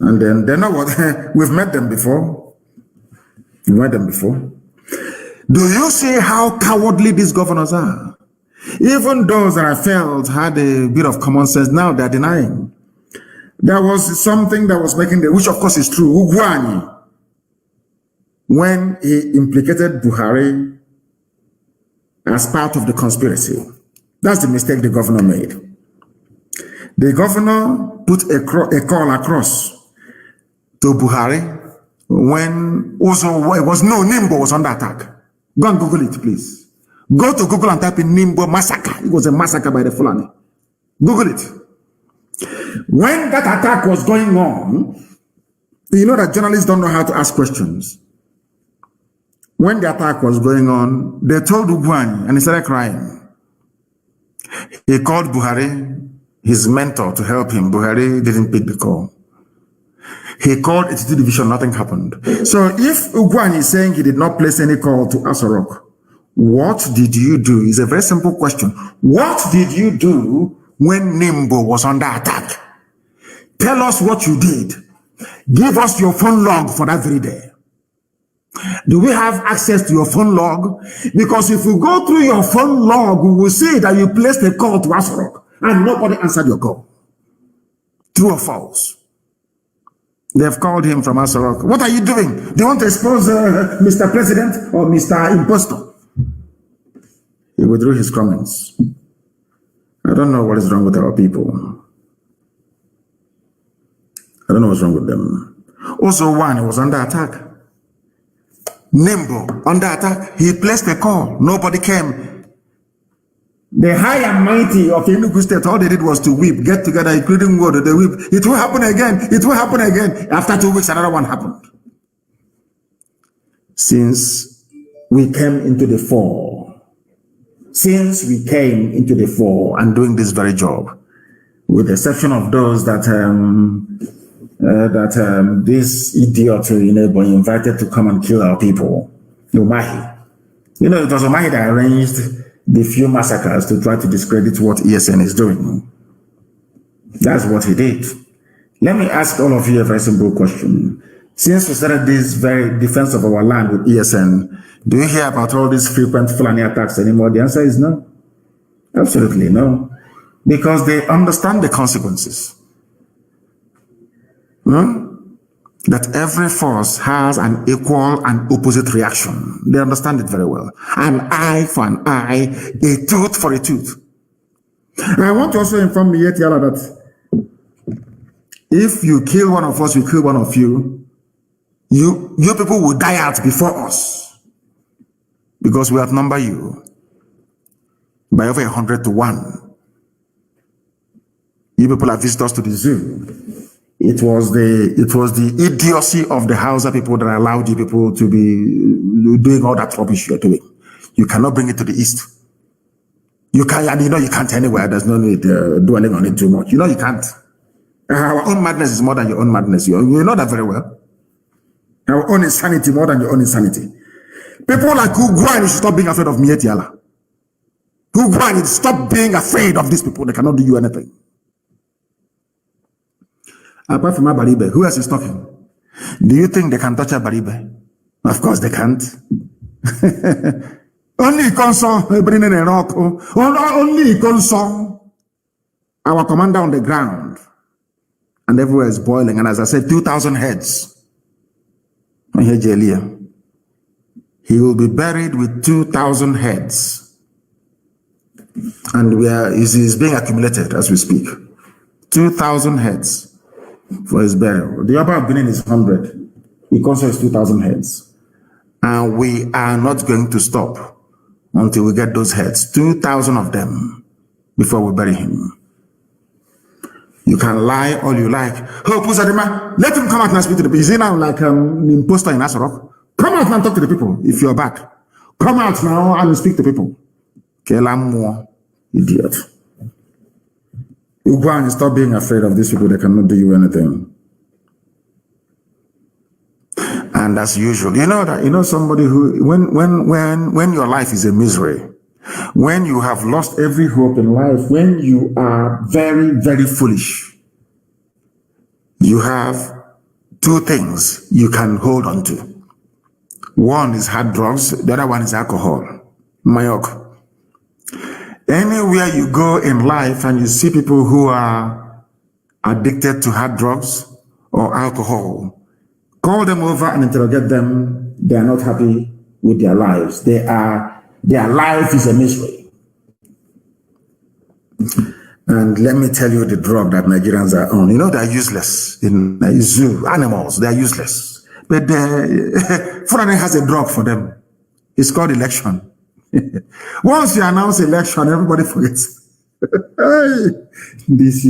And then they know what we've met them before. We met them before. Do you see how cowardly these governors are? Even those that I felt had a bit of common sense, now they're denying. There was something that was making which of course is true, Ugwani, when he implicated Buhari as part of the conspiracy. That's the mistake the governor made. The governor put a call across to Buhari when also it was Nimbo was under attack. Go and Google it, please. Go to Google and type in Nimbo massacre. It was a massacre by the Fulani. Google it. When that attack was going on, you know that journalists don't know how to ask questions. When the attack was going on, they told Ugwani, and he started crying. He called Buhari, his mentor, to help him. Buhari didn't pick the call. He called 82 Division, nothing happened. So if Ugwani is saying he did not place any call to Asarok, what did you do? It's a very simple question. What did you do when Nimbo was under attack? Tell us what you did. Give us your phone log for that very day. Do we have access to your phone log? Because if we go through your phone log, we will see that you placed a call to Asarok and nobody answered your call. True or false? They've called him from Asarok. What are you doing? Do you want to expose Mr. President or Mr. Imposter? He withdrew his comments. I don't know what is wrong with our people. I don't know what's wrong with them. Also, one was under attack. Nimbo, under attack. He placed a call. Nobody came. The high and mighty of Enugu State, all they did was to weep, get together, including God, they weep. It will happen again. It will happen again. After 2 weeks, another one happened. Since we came into the fall, and doing this very job, with the exception of those that this idiot invited to come and kill our people, Umahi. You know, it was Umahi that arranged the few massacres to try to discredit what ESN is doing. That's what he did. Let me ask all of you a very simple question. Since we started this very defense of our land with ESN, do you hear about all these frequent Fulani attacks anymore? The answer is no. Absolutely no. Because they understand the consequences. That every force has an equal and opposite reaction. They understand it very well. An eye for an eye, a tooth for a tooth. I want to also inform Yetiala that if you kill one of us, we kill one of you, you people will die out before us. Because we outnumber you by over 100 to 1. You people are visitors to the zoo. It was the idiocy of the Hausa people that allowed you people to be doing all that rubbish you're doing. You cannot bring it to the east. You can't, and you can't anywhere. There's no need dwelling on it too much. You can't. Our own madness is more than your own madness. You know that very well. Our own insanity more than your own insanity. People like Ugwani should stop being afraid of Mietiala. Ugwani, stop being afraid of these people. They cannot do you anything. Apart from Abaribe, who else is talking? Do you think they can touch Abaribe? Of course they can't. Only Consul, only Consul, our commander on the ground. And everywhere is boiling. And as I said, 2,000 heads. I hear Jelia. He will be buried with 2,000 heads. And is being accumulated as we speak. 2,000 heads. For his burial. The upper beginning is 100. He considers 2,000 heads. And we are not going to stop until we get those heads. 2,000 of them before we bury him. You can lie all you like. Oh, Pusadima, let him come out and speak to the people. Is he now like an imposter in Asarok? Come out and talk to the people if you're back. Come out now and speak to people. Kelamo, idiot. You go and stop being afraid of these people. They cannot do you anything. And as usual, somebody who, when your life is a misery, when you have lost every hope in life, when you are very, very foolish, you have two things you can hold on to. One is hard drugs. The other one is alcohol. Mayok. Anywhere you go in life and you see people who are addicted to hard drugs or alcohol, call them over and interrogate them. They are not happy with their lives. Their life is a misery. And let me tell you the drug that Nigerians are on. You know, they're useless. In zoo, animals, they're useless. But Fulani has a drug for them. It's called election. Once you announce election, everybody forgets. This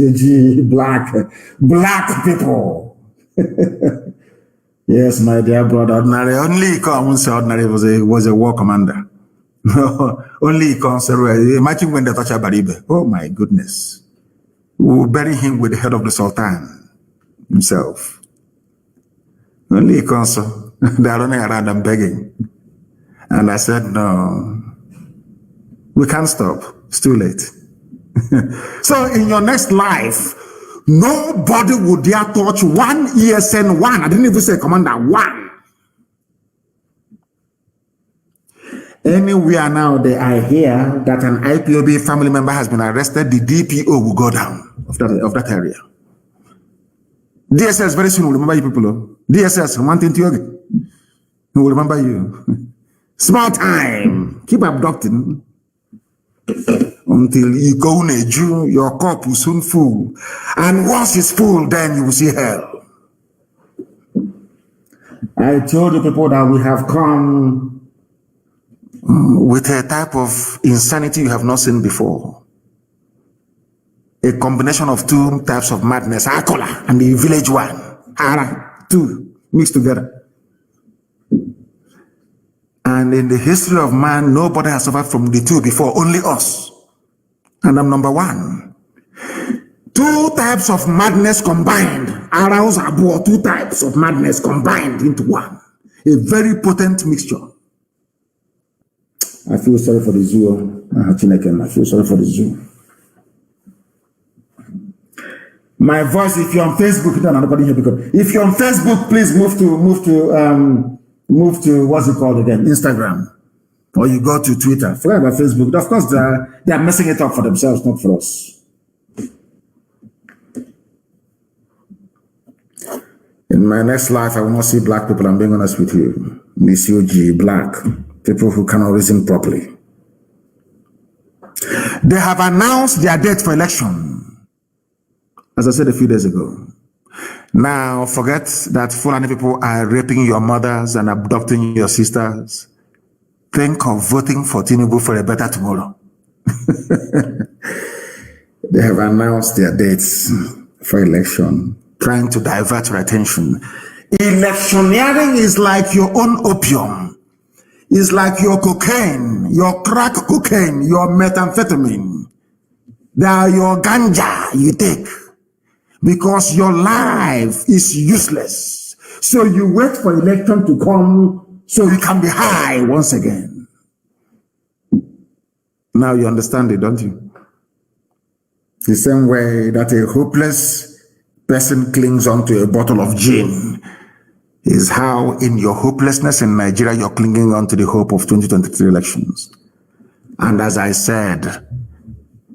black people. Yes, my dear brother, ordinary. Only comes ordinary was a war commander. Only comes. Imagine when they touch Baribe. Oh my goodness. We will bury him with the head of the Sultan himself. Only comes. They are running around and begging. And I said, no, we can't stop. It's too late. So in your next life, nobody would dare touch one ESN one. I didn't even say commander one. Anywhere now I hear that an IPOB family member has been arrested, the DPO will go down of that area. DSS very soon will remember you people. DSS, one thing to you, who will remember you. Small time. Keep abducting until you go in a Jew, your cup will soon full. And once it's full, then you will see hell. I told the people that we have come with a type of insanity you have not seen before. A combination of two types of madness, Akola and the village one. Ara, two mixed together. And in the history of man, nobody has suffered from the two before, only us. And I'm number one. Two types of madness combined. Arouse Abu, two types of madness combined into one. A very potent mixture. I feel sorry for the zoo. I feel sorry for the zoo. My voice, if you're on Facebook, nobody here because if you're on Facebook, please move to what's it called again? Instagram. Or you go to Twitter. Forget about Facebook. Of course, they are messing it up for themselves, not for us. In my next life, I will not see black people. I'm being honest with you. Miss UG, black. People who cannot reason properly. They have announced their date for election, as I said a few days ago. Now, forget that Fulani people are raping your mothers and abducting your sisters. Think of voting for Tinubu for a better tomorrow. They have announced their dates for election, trying to divert your attention. Electioneering is like your own opium. It's like your cocaine, your crack cocaine, your methamphetamine. They are your ganja you take. Because your life is useless. So you wait for election to come so you can be high once again. Now you understand it, don't you? The same way that a hopeless person clings onto a bottle of gin is how in your hopelessness in Nigeria, you're clinging on to the hope of 2023 elections. And as I said,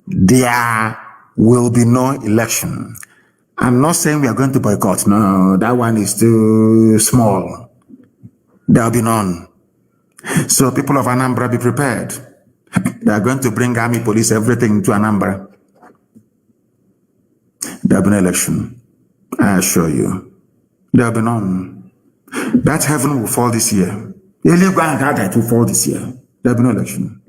there will be no election. I'm not saying we are going to boycott. No, that one is too small. There will be none. So people of Anambra, be prepared. They are going to bring army, police, everything to Anambra. There will be no election. I assure you. There will be none. That heaven will fall this year. It will fall this year. There will be no election.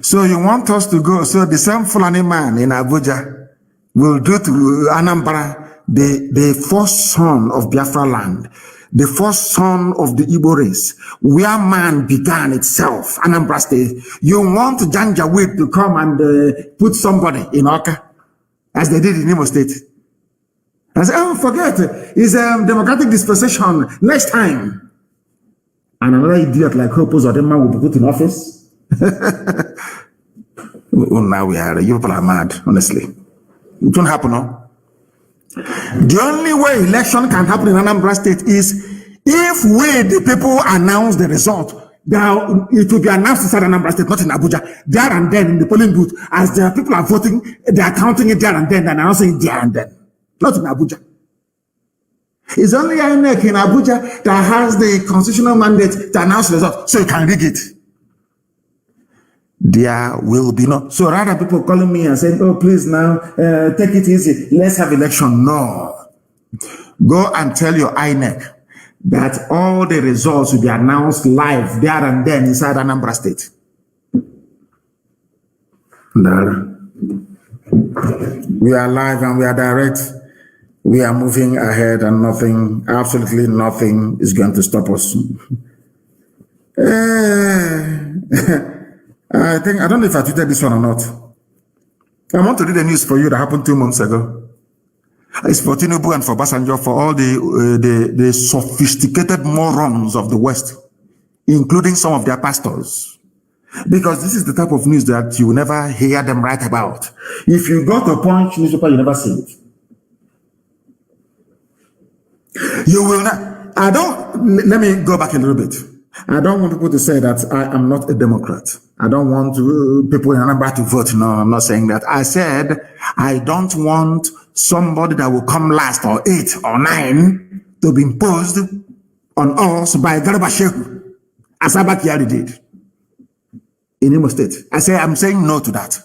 So you want us to go. So the same Fulani man in Abuja will do to Anambra, the first son of Biafra land, the first son of the Igbo race, where man began itself, Anambra State. You want Janjaweed to come and put somebody in Oka, as they did in Imo State. I said, oh, forget it. It's a democratic dispensation next time. And another idiot like Hopos or them man will be put in office. Well, now you people are mad, honestly. It won't happen, no? The only way election can happen in Anambra State is if we, the people, announce the result. it will be announced inside Anambra State, not in Abuja, there and then in the polling booth, as the people are voting, they are counting it there and then and announcing it there and then, not in Abuja. It's only INEC in Abuja that has the constitutional mandate to announce the result, so you can rig it. There will be no. So rather people calling me and saying, oh, please now, take it easy, let's have election. No. Go and tell your INEC that all the results will be announced live there and then inside Anambra State. We are live and we are direct. We are moving ahead and nothing, absolutely nothing is going to stop us. I don't know if I tweeted this one or not. I want to read the news for you that happened 2 months ago. It's for Tinubu and for Basanjo, for all the sophisticated morons of the West, including some of their pastors. Because this is the type of news that you will never hear them write about. If you go to Punch newspaper, you never see it. You will not. Let me go back a little bit. I don't want people to say that I am not a Democrat. I don't want people in Anambra to vote. No, I'm not saying that. I said I don't want somebody that will come last or 8 or 9 to be imposed on us by Garba Shehu, as Abba Kyari did in Imo State. I'm saying no to that.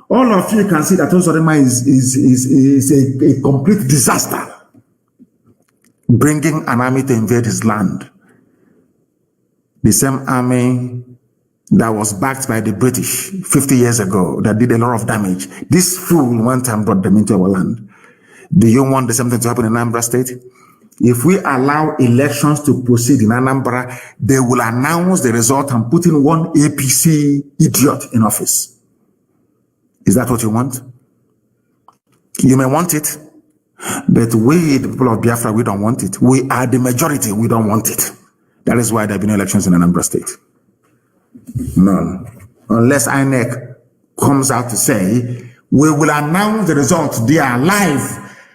All of you can see that Osorema is a complete disaster, bringing an army to invade his land. The same army that was backed by the British 50 years ago that did a lot of damage. This fool went and brought them into our land. Do you want the same thing to happen in Anambra State? If we allow elections to proceed in Anambra, they will announce the result and put in one APC idiot in office. Is that what you want? You may want it, but we, the people of Biafra, we don't want it. We are the majority, we don't want it. That is why there have been elections in Anambra State. None. Unless INEC comes out to say, we will announce the results there live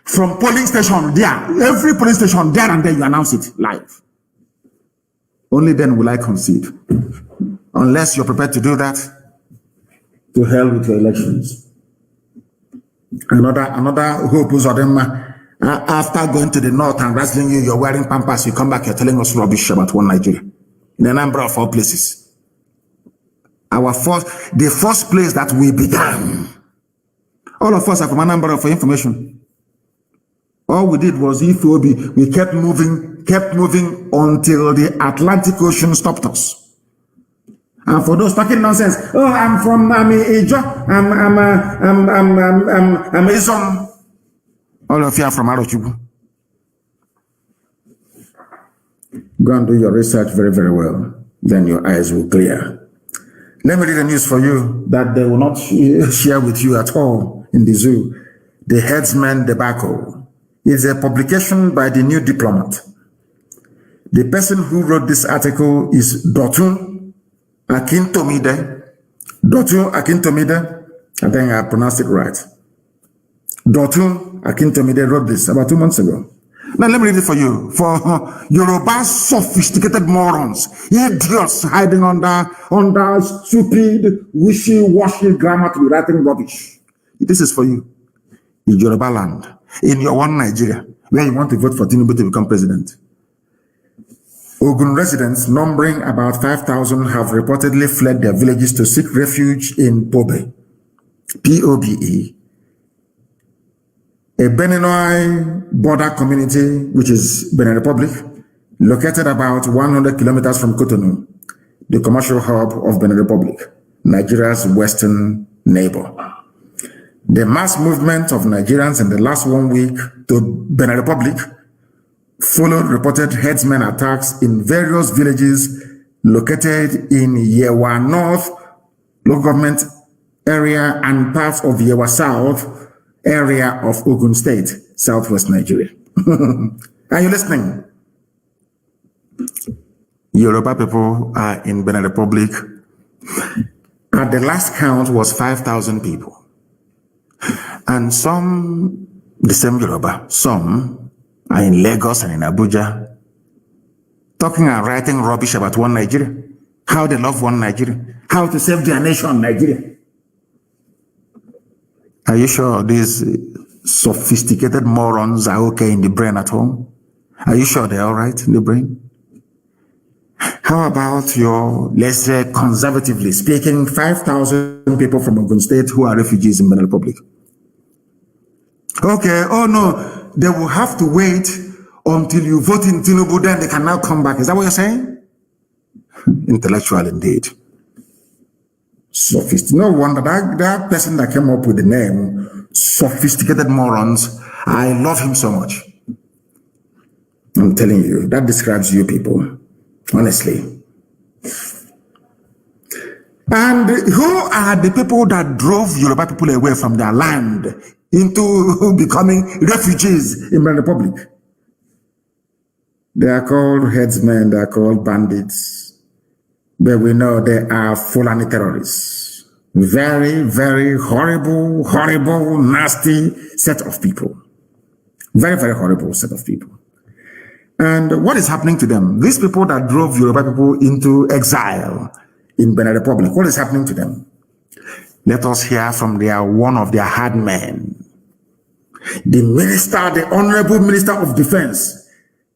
from polling station there. Every polling station there and then you announce it live. Only then will I concede. Unless you're prepared to do that, to hell with your elections. Another hope is after going to the north and wrestling you, you're wearing pampas, you come back, you're telling us rubbish about one Nigeria. In a number of all places. The first place that we began. All of us are from a number of information. All we did was IPOB. We kept moving until the Atlantic Ocean stopped us. And for those talking nonsense, oh, I'm from Ijo, I'm Izom. All of you are from Arochubu. Go and do your research very, very well. Then your eyes will clear. Let me read the news for you that they will not share with you at all in the zoo. The Headsman Debacle is a publication by the New Diplomat. The person who wrote this article is Dotun Akintomide. Dotun Akintomide, I think I pronounced it right. Dotun Akintomide wrote this about 2 months ago. Now let me read it for you. For Yoruba sophisticated morons, idiots hiding under stupid, wishy-washy grammar to be writing rubbish. This is for you. In Yoruba land, in your one Nigeria, where you want to vote for Tinubu to become president. Ogun residents, numbering about 5,000, have reportedly fled their villages to seek refuge in Pobe, P-O-B-E, a Beninois border community, which is Benin Republic, located about 100 kilometers from Cotonou, the commercial hub of Benin Republic, Nigeria's western neighbor. The mass movement of Nigerians in the last 1 week to Benin Republic followed reported herdsmen attacks in various villages located in Yewa North local government area and parts of Yewa South area of Ogun State, southwest Nigeria. Are you listening? Yoruba people are in Benin Republic. At the last count was 5,000 people. And some, the same Yoruba, some are in Lagos and in Abuja, talking and writing rubbish about one Nigeria. how they love one Nigeria, how to save their nation, Nigeria. Are you sure these sophisticated morons are okay in the brain at home? Are you sure they're all right in the brain? How about your, let's say, conservatively speaking, 5,000 people from Ogun State who are refugees in Benin Republic? Okay, oh no, they will have to wait until you vote in Tinubu, then they can now come back. Is that what you're saying? Intellectual indeed. Sophisticated. No wonder that person that came up with the name, sophisticated morons, I love him so much. I'm telling you, that describes you people, honestly. And who are the people that drove Yoruba people away from their land into becoming refugees in the Republic? They are called headsmen, they are called bandits. But we know they are Fulani terrorists. Very, very horrible, horrible, nasty set of people. Very, very horrible set of people. And what is happening to them? These people that drove Yoruba people into exile in Benin Republic, what is happening to them? Let us hear from one of their hard men. The minister, the Honorable Minister of Defense,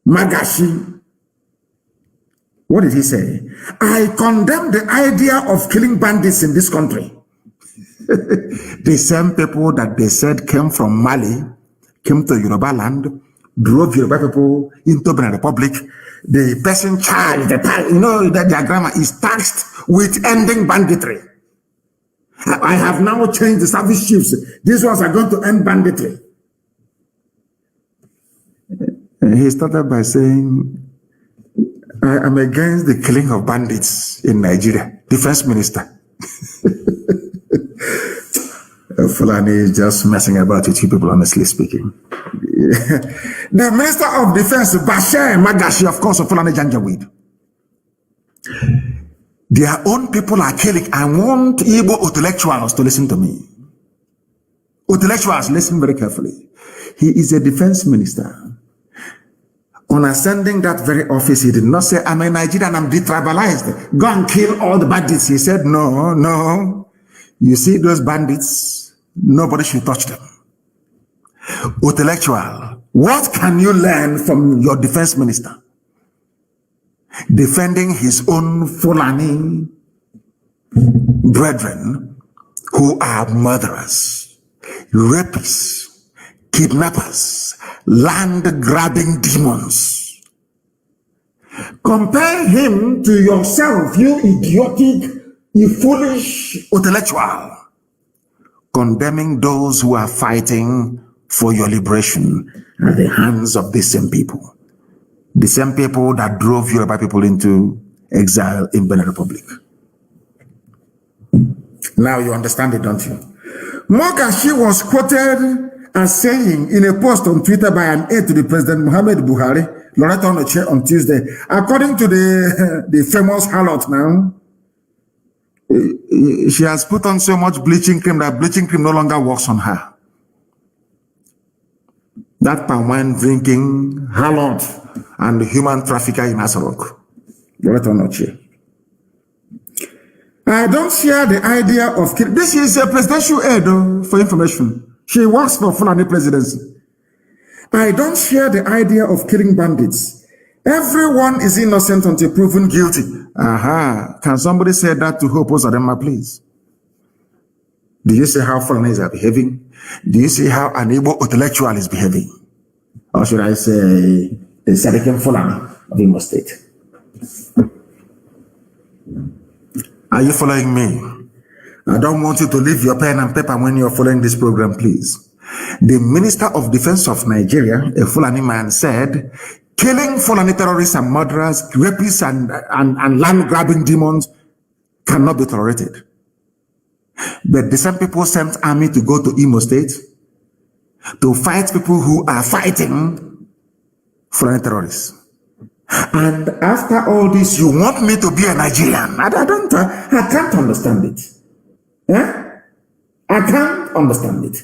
Magashi. What did he say? I condemn the idea of killing bandits in this country. The same people that they said came from Mali, came to Yoruba land, drove Yoruba people into Benin Republic. The person charged, you know, that their grammar is tasked with ending banditry. I have now changed the service chiefs. These ones are going to end banditry. He started by saying, I am against the killing of bandits in Nigeria. Defense Minister. Fulani is just messing about with you people, honestly speaking. The Minister of Defense, Bashir Magashi, of course, of Fulani Janjaweed. Their own people are killing. I want Igbo intellectuals to listen to me. Intellectuals, listen very carefully. He is a defense minister. On ascending that very office, he did not say, I'm a Nigerian, I'm detribalized. Go and kill all the bandits. He said, no, no. You see those bandits, nobody should touch them. Intellectual, what can you learn from your defense minister? Defending his own Fulani brethren who are murderers, rapists, kidnappers, land-grabbing demons. Compare him to yourself, you idiotic, you foolish intellectual, condemning those who are fighting for your liberation at the hands of these same people. The same people that drove Yoruba people into exile in Benin Republic. Now you understand it, don't you? Mogashi was quoted as saying in a post on Twitter by an aide to the President Muhammad Buhari, Loretta Onoche, on Tuesday, according to the famous harlot now, she has put on so much bleaching cream that bleaching cream no longer works on her. That palm wine drinking harlot and human trafficker in Asarok, Loretta Onoche. I don't share the idea of killing. This is a presidential aide for information. She works for Fulani presidency. I don't share the idea of killing bandits. Everyone is innocent until proven guilty. Aha. Can somebody say that to Hope Ozadema, please? Do you see how Fulanis are behaving? Do you see how an Igbo intellectual is behaving? Or should I say, the Sadiq Fulani of Imo State? Are you following me? I don't want you to leave your pen and paper when you're following this program, please. The Minister of Defense of Nigeria, a Fulani man, said, killing Fulani terrorists and murderers, rapists and land-grabbing demons cannot be tolerated. But the same people sent army to go to Imo State to fight people who are fighting Fulani terrorists. And after all this, you want me to be a Nigerian? I can't understand it. Yeah? I can't understand it.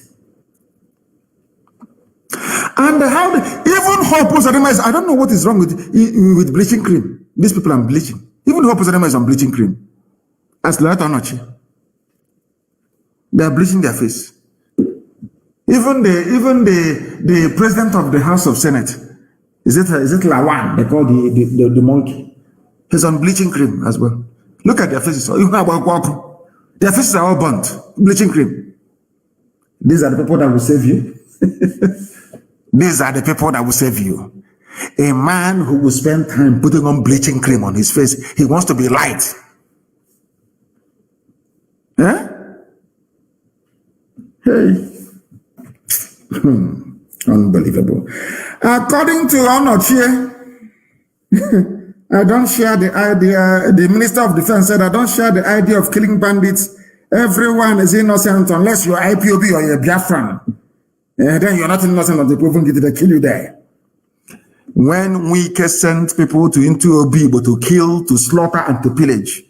And how even Hope Ozadema is, I don't know what is wrong with bleaching cream. These people are bleaching. Even the opposition is on bleaching cream. As Loretta Onochi. They are bleaching their face. Even the president of the House of Senate, is it Lawan? They call the monkey. He's on bleaching cream as well. Look at their faces. Their faces are all burnt. Bleaching cream. These are the people that will save you. These are the people that will save you. A man who will spend time putting on bleaching cream on his face, he wants to be light. Huh? Hey. Unbelievable. According to Onochie, I don't share the idea. The Minister of Defense said, I don't share the idea of killing bandits. Everyone is innocent unless you're IPOB or you're Biafran. Then you're not innocent until proven guilty, they kill you there. When we send people into Obibo to kill, to slaughter, and to pillage,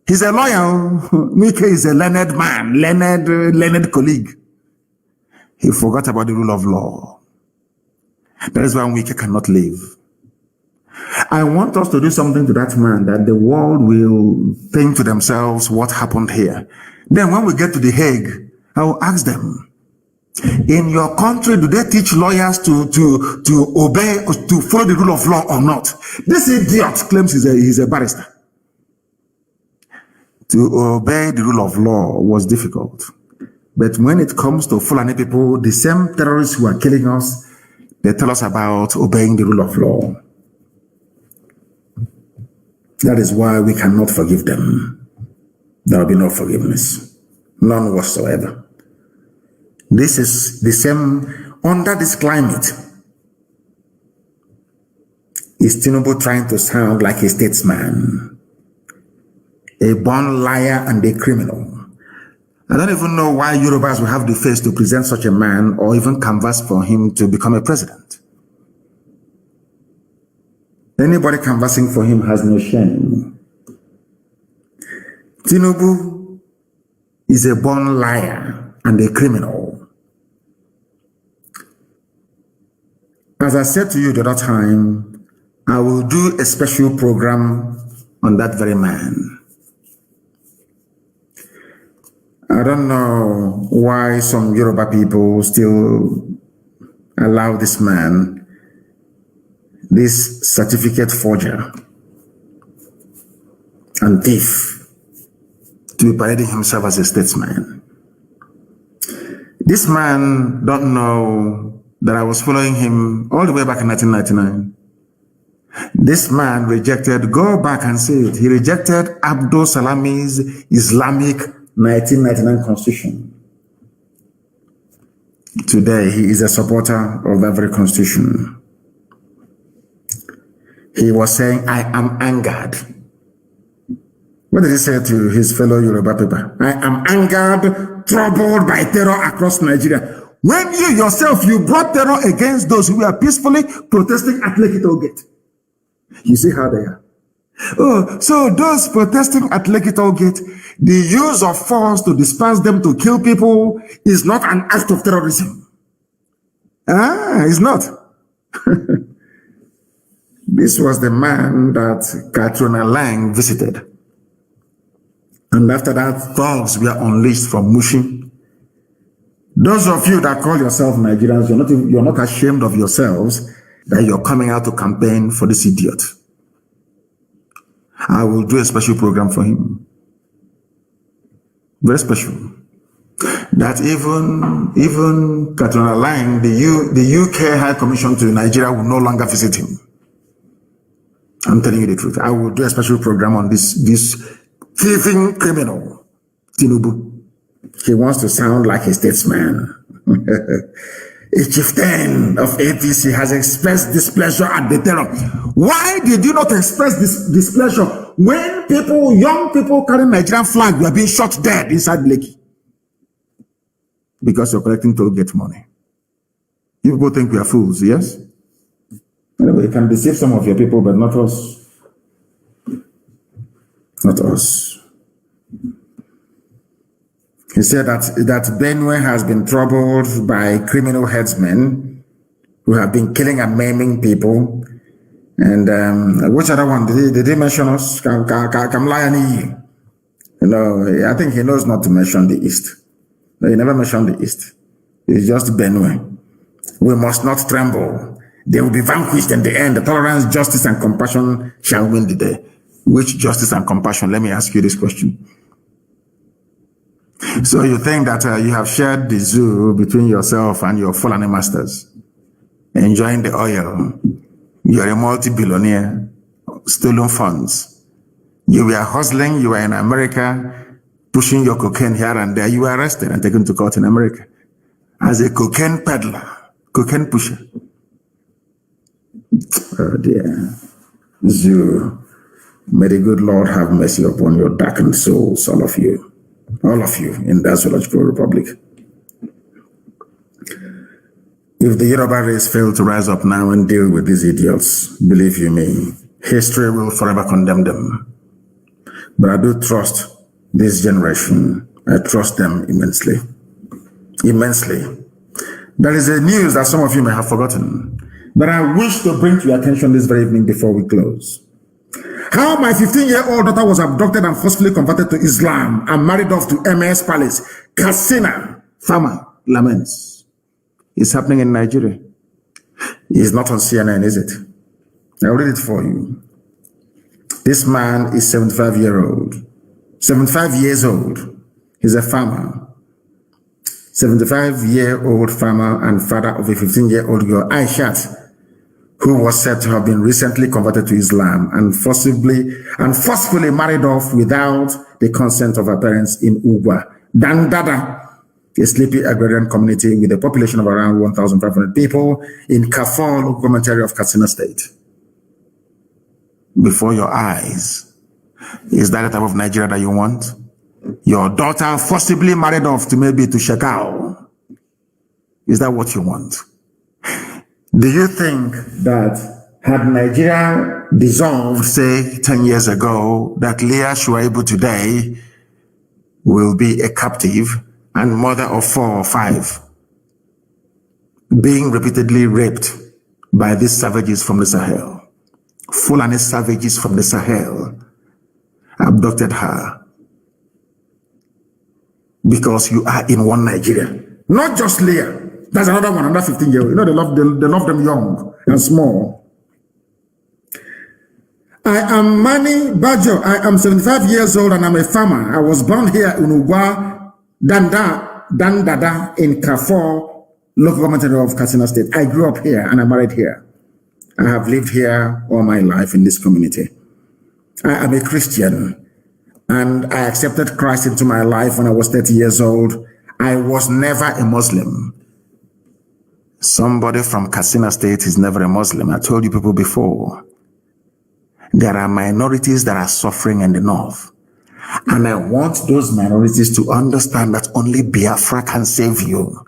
he's a lawyer. Mike is a learned man, learned colleague. He forgot about the rule of law. That is why Mike cannot live. I want us to do something to that man that the world will think to themselves what happened here. Then when we get to The Hague, I will ask them, in your country, do they teach lawyers to obey, to follow the rule of law or not? This idiot claims he's a barrister. To obey the rule of law was difficult. But when it comes to Fulani people, the same terrorists who are killing us, they tell us about obeying the rule of law. That is why we cannot forgive them. There will be no forgiveness. None whatsoever. This is the same, under this climate, is Tinubu trying to sound like a statesman, a born liar and a criminal. I don't even know why Yorubas will have the face to present such a man or even canvass for him to become a president. Anybody canvassing for him has no shame. Tinubu is a born liar and a criminal. As I said to you the other time, I will do a special program on that very man. I don't know why some Yoruba people still allow this man, this certificate forger and thief, to be parading himself as a statesman. This man don't know that I was following him all the way back in 1999. This man rejected, go back and say it, he rejected Abdul Salami's Islamic 1999 constitution. Today, he is a supporter of that very constitution. He was saying, I am angered. What did he say to his fellow Yoruba people? I am angered, troubled by terror across Nigeria. When you yourself, you brought terror against those who are peacefully protesting at Lekki Toll Gate. You see how they are. Oh, so those protesting at Lekki Toll Gate, the use of force to disperse them to kill people is not an act of terrorism. It's not. This was the man that Katrina Lang visited. And after that, thugs were unleashed from Mushi. Those of you that call yourself Nigerians, you're not ashamed of yourselves that you're coming out to campaign for this idiot. I will do a special program for him. Very special. That even Katrina Lang, the UK High Commission to Nigeria will no longer visit him. I'm telling you the truth. I will do a special program on this thieving criminal, Tinubu. He wants to sound like a statesman. A chieftain of APC has expressed displeasure at the terror. Why did you not express this displeasure when young people carrying Nigerian flag were being shot dead inside Lekki? Because you're collecting toll gate money. You people think we are fools, yes? Anyway, you can deceive some of your people, but not us. Not us. He said that Benue has been troubled by criminal headsmen who have been killing and maiming people. And which other one? Did he mention us? Kamlayani. No, I think he knows not to mention the East. No, he never mentioned the East. It's just Benue. We must not tremble. They will be vanquished in the end. The tolerance, justice, and compassion shall win the day. Which justice and compassion? Let me ask you this question. So you think that you have shared the zoo between yourself and your Fulani masters, enjoying the oil. You're a multi-billionaire, stolen funds. You were hustling, you were in America, pushing your cocaine here and there. You were arrested and taken to court in America as a cocaine peddler, cocaine pusher. Oh dear. Zoo, may the good Lord have mercy upon your darkened souls, all of you in the Zoological Republic. If the Yoruba race fail to rise up now and deal with these idiots, believe you me, history will forever condemn them. But I do trust this generation. I trust them immensely. Immensely. There is a news that some of you may have forgotten, but I wish to bring to your attention this very evening before we close. How my 15-year-old daughter was abducted and forcefully converted to Islam and married off to MS Palace. Katsina farmer laments. It's happening in Nigeria. It's not on CNN, is it? I'll read it for you. This man is 75 years old. He's a farmer. 75-year-old farmer and father of a 15-year-old girl, Aishat, who was said to have been recently converted to Islam and forcefully married off without the consent of her parents in Ugwa, Dandada, a sleepy agrarian community with a population of around 1,500 people in Kafur, local government area of Katsina State. Before your eyes, is that the type of Nigeria that you want? Your daughter forcibly married off to maybe to Shekau. Is that what you want? Do you think that had Nigeria dissolved, say, 10 years ago, that Leah Shuaibu today will be a captive and mother of 4 or 5, being repeatedly raped by these savages from the Sahel? Fulani savages from the Sahel abducted her because you are in one Nigeria. Not just Leah. There's another one, another 15-year-old. You know, they love them young and small. I am Mani Bajo. I am 75 years old and I'm a farmer. I was born here in Ugwa, Dandada in Kafur, local government area of Katsina State. I grew up here and I married here. I have lived here all my life in this community. I am a Christian and I accepted Christ into my life when I was 30 years old. I was never a Muslim. Somebody from Katsina State is never a Muslim. I told you people before. There are minorities that are suffering in the north. And I want those minorities to understand that only Biafra can save you.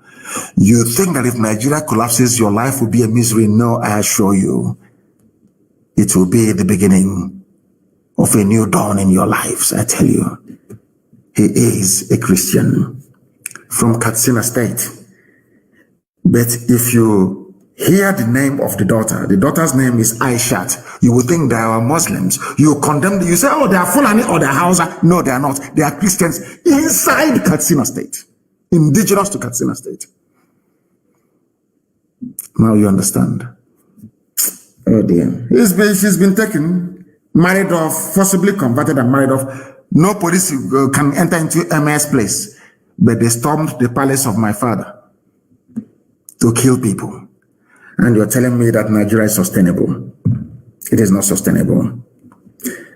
You think that if Nigeria collapses, your life will be a misery. No, I assure you, it will be the beginning of a new dawn in your lives. I tell you, he is a Christian from Katsina State. But if you hear the name of the daughter's name is Aishat, you would think they are Muslims. You condemn them, you say, oh, they are Fulani or they are Hausa. No, they are not. They are Christians inside Katsina State, indigenous to Katsina State. Now you understand. Oh dear. She's been taken, married off, forcibly converted and married off. No police can enter into MS place. But they stormed the palace of my father to kill people. And you're telling me that Nigeria is sustainable. It is not sustainable.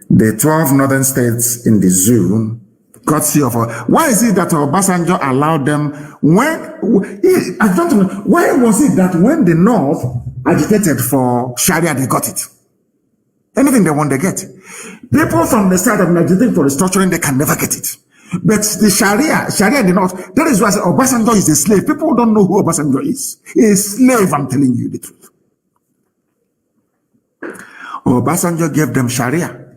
The 12 northern states in the zoo, courtesy of... Why is it that Obasanjo allowed them... I don't know. Why was it that when the North agitated for Sharia, they got it? Anything they want, they get. People from the side of agitating for restructuring, they can never get it. But the Sharia did not. That is why I say Obasanjo is a slave. People don't know who Obasanjo is. A slave, I'm telling you the truth. Obasanjo gave them Sharia.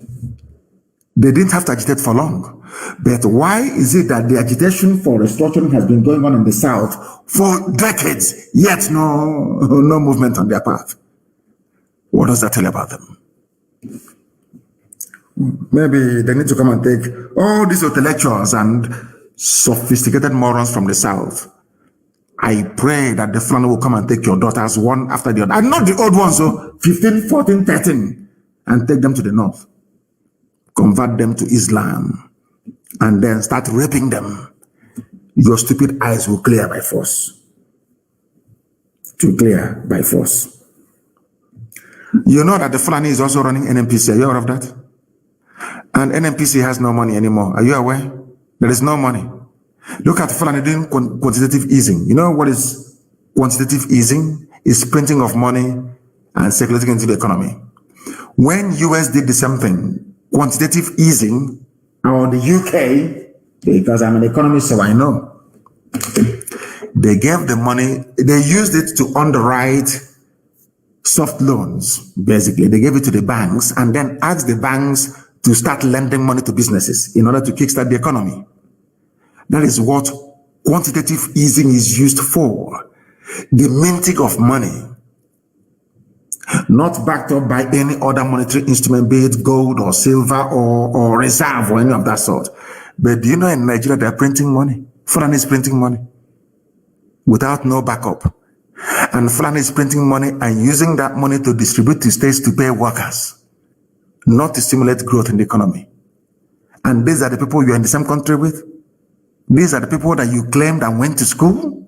They didn't have to agitate for long. But why is it that the agitation for restructuring has been going on in the South for decades, yet no movement on their part? What does that tell you about them? Maybe they need to come and take all these intellectuals and sophisticated morons from the South. I pray that the Fulani will come and take your daughters one after the other. And not the old ones, so 15, 14, 13, and take them to the north. Convert them to Islam, and then start raping them. Your stupid eyes will clear by force. To clear by force. You know that the Fulani is also running NNPC. Are you aware of that? And NNPC has no money anymore. Are you aware? There is no money. Look at Fulani doing quantitative easing. You know what is quantitative easing? It's printing of money and circulating into the economy. When US did the same thing, quantitative easing, or the UK, because I'm an economist, so I know, they gave the money, they used it to underwrite soft loans, basically. They gave it to the banks and then asked the banks to start lending money to businesses in order to kickstart the economy. That is what quantitative easing is used for. The minting of money, not backed up by any other monetary instrument, be it gold or silver or reserve or any of that sort. But do you know in Nigeria they're printing money? Fulani is printing money without no backup. And Fulani is printing money and using that money to distribute to states to pay workers, not to stimulate growth in the economy. And these are the people you're in the same country with? These are the people that you claimed and went to school?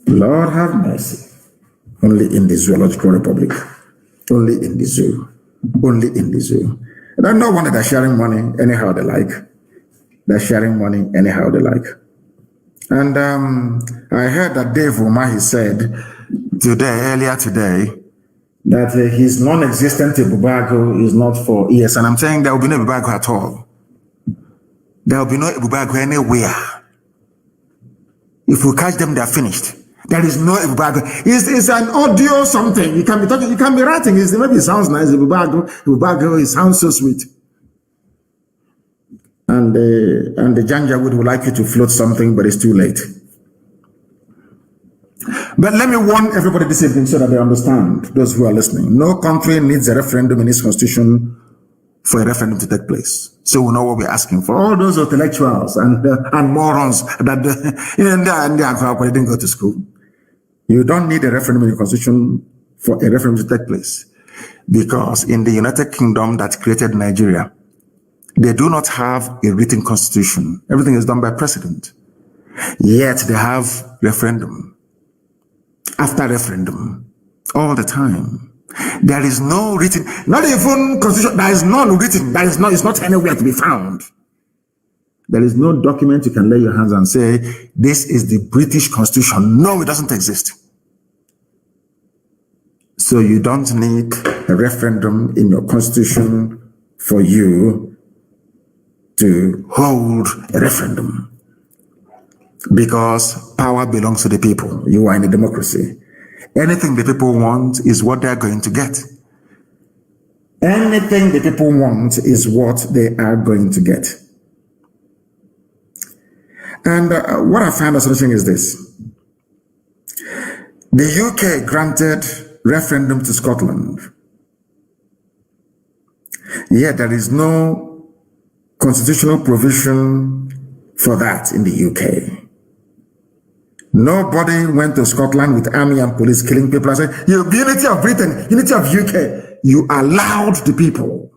Lord have mercy. Only in the Zoological Republic. Only in the zoo. Only in the zoo. And I know one that they're sharing money anyhow they like. They're sharing money anyhow they like. And I heard that Dave Umahi said earlier today, that his non-existent Ebubago is not for ES. And I'm saying there will be no Ebubago at all. There will be no Ebubago anywhere. If we catch them, they are finished. There is no Ebubago. It's an audio something. You can be talking, you can be writing. Maybe it sounds nice. Ebubago, it sounds so sweet. And the Janjaweed would like you to float something, but it's too late. But let me warn everybody this evening so that they understand, those who are listening. No country needs a referendum in its constitution for a referendum to take place. So we know what we're asking for. All those intellectuals and morons that they didn't go to school. You don't need a referendum in the constitution for a referendum to take place. Because in the United Kingdom that created Nigeria, they do not have a written constitution. Everything is done by precedent. Yet they have referendum after referendum all the time. There is no written, not even constitution, there is none written, it's not anywhere to be found. There is no document you can lay your hands on and say, this is the British Constitution. No, it doesn't exist. So you don't need a referendum in your constitution for you to hold a referendum. Because power belongs to the people. You are in a democracy. Anything the people want is what they're going to get. Anything the people want is what they are going to get. And what I find astonishing is this. The UK granted referendum to Scotland. Yet there is no constitutional provision for that in the UK. Nobody went to Scotland with army and police killing people and said, unity of Britain, unity of UK. You allowed the people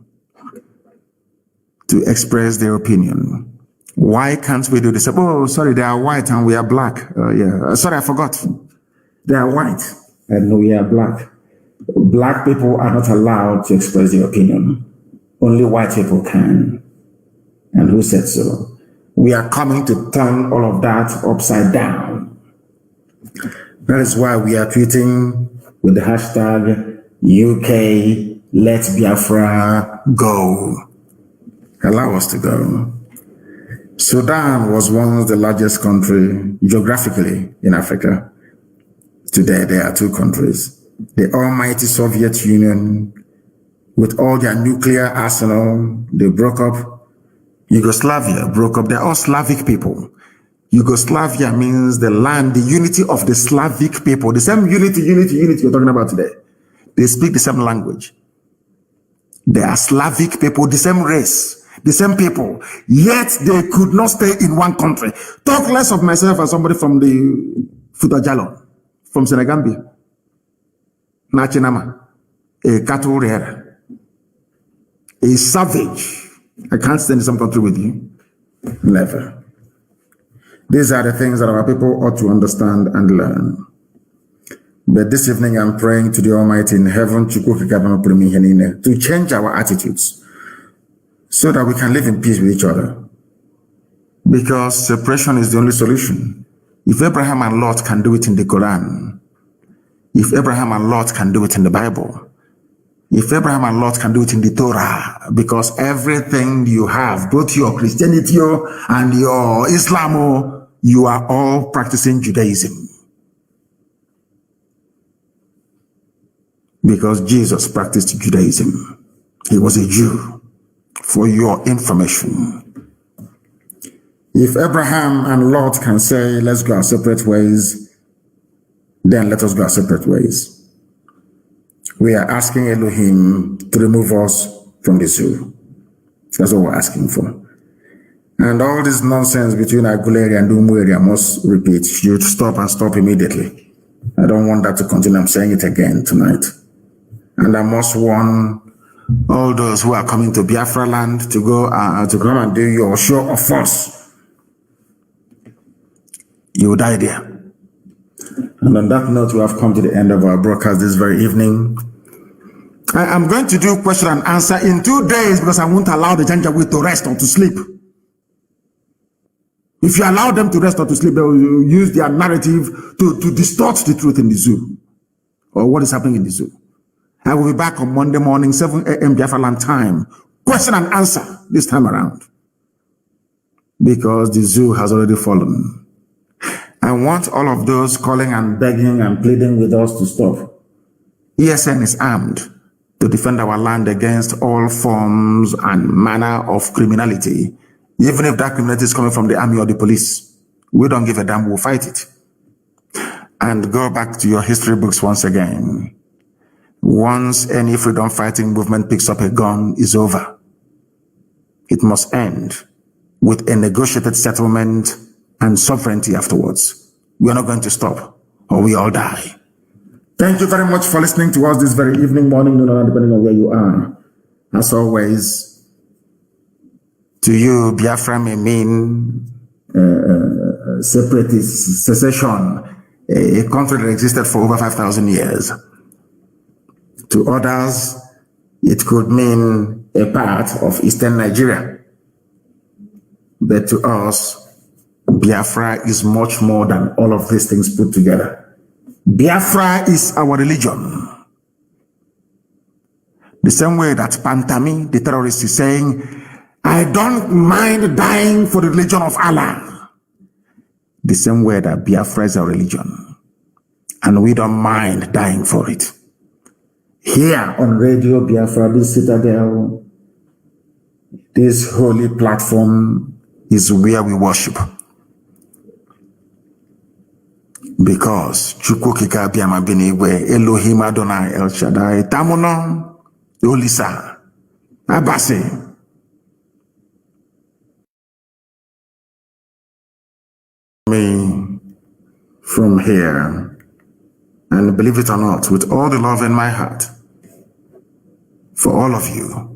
to express their opinion. Why can't we do this? Oh, sorry, they are white and we are black. Sorry, I forgot. They are white and we are black. Black people are not allowed to express their opinion. Only white people can. And who said so? We are coming to turn all of that upside down. That is why we are tweeting with the hashtag UK Let Biafra Go. Allow us to go. Sudan was once the largest country geographically in Africa. Today there are two countries. The almighty Soviet Union, with all their nuclear arsenal, they broke up. Yugoslavia broke up. They're all Slavic people. Yugoslavia means the land, the unity of the Slavic people. The same unity you're talking about today. They speak the same language. They are Slavic people, the same race, the same people. Yet they could not stay in one country. Talk less of myself as somebody from the Futajalo, from Senegambia. Nachinama, a cattle rearer, a savage. I can't stay in some country with you. Never. These are the things that our people ought to understand and learn. But this evening I'm praying to the Almighty in heaven to change our attitudes so that we can live in peace with each other. Because separation is the only solution. If Abraham and Lot can do it in the Quran, if Abraham and Lot can do it in the Bible, if Abraham and Lot can do it in the Torah, because everything you have, both your Christianity and your Islam, you are all practicing Judaism. Because Jesus practiced Judaism. He was a Jew, for your information. If Abraham and Lot can say, let's go our separate ways, then let us go our separate ways. We are asking Elohim to remove us from the zoo. That's what we're asking for. And all this nonsense between Aguleri and Umueri, I must repeat, you stop and stop immediately. I don't want that to continue. I'm saying it again tonight. And I must warn all those who are coming to Biafra land to go to come and do your show of force. You will die there. And on that note, we have come to the end of our broadcast this very evening. I'm going to do question and answer in 2 days because I won't allow the Janjaweed to rest or to sleep. If you allow them to rest or to sleep, they will use their narrative to distort the truth in the zoo or what is happening in the zoo. I will be back on Monday morning, 7 a.m. Biafra land time. Question and answer this time around. Because the zoo has already fallen. I want all of those calling and begging and pleading with us to stop. ESN is armed to defend our land against all forms and manner of criminality. Even if that criminality is coming from the army or the police. We don't give a damn, we'll fight it. And go back to your history books once again. Once any freedom fighting movement picks up a gun, is over. It must end with a negotiated settlement and sovereignty afterwards. We are not going to stop or we all die. Thank you very much for listening to us this very evening, morning, noon, depending on where you are. As always, to you, Biafra may mean separatist secession, a country that existed for over 5,000 years. To others, it could mean a part of Eastern Nigeria. But to us, Biafra is much more than all of these things put together. Biafra is our religion. The same way that Pantami, the terrorist, is saying, I don't mind dying for the religion of Allah. The same way that Biafra is our religion. And we don't mind dying for it. Here on Radio Biafra, this citadel, this holy platform is where we worship. Because Chukukika Biama Binigwe, Elohim Adonai El Shaddai, Tamuno, Olisa, Abase. Me from here. And believe it or not, with all the love in my heart, for all of you,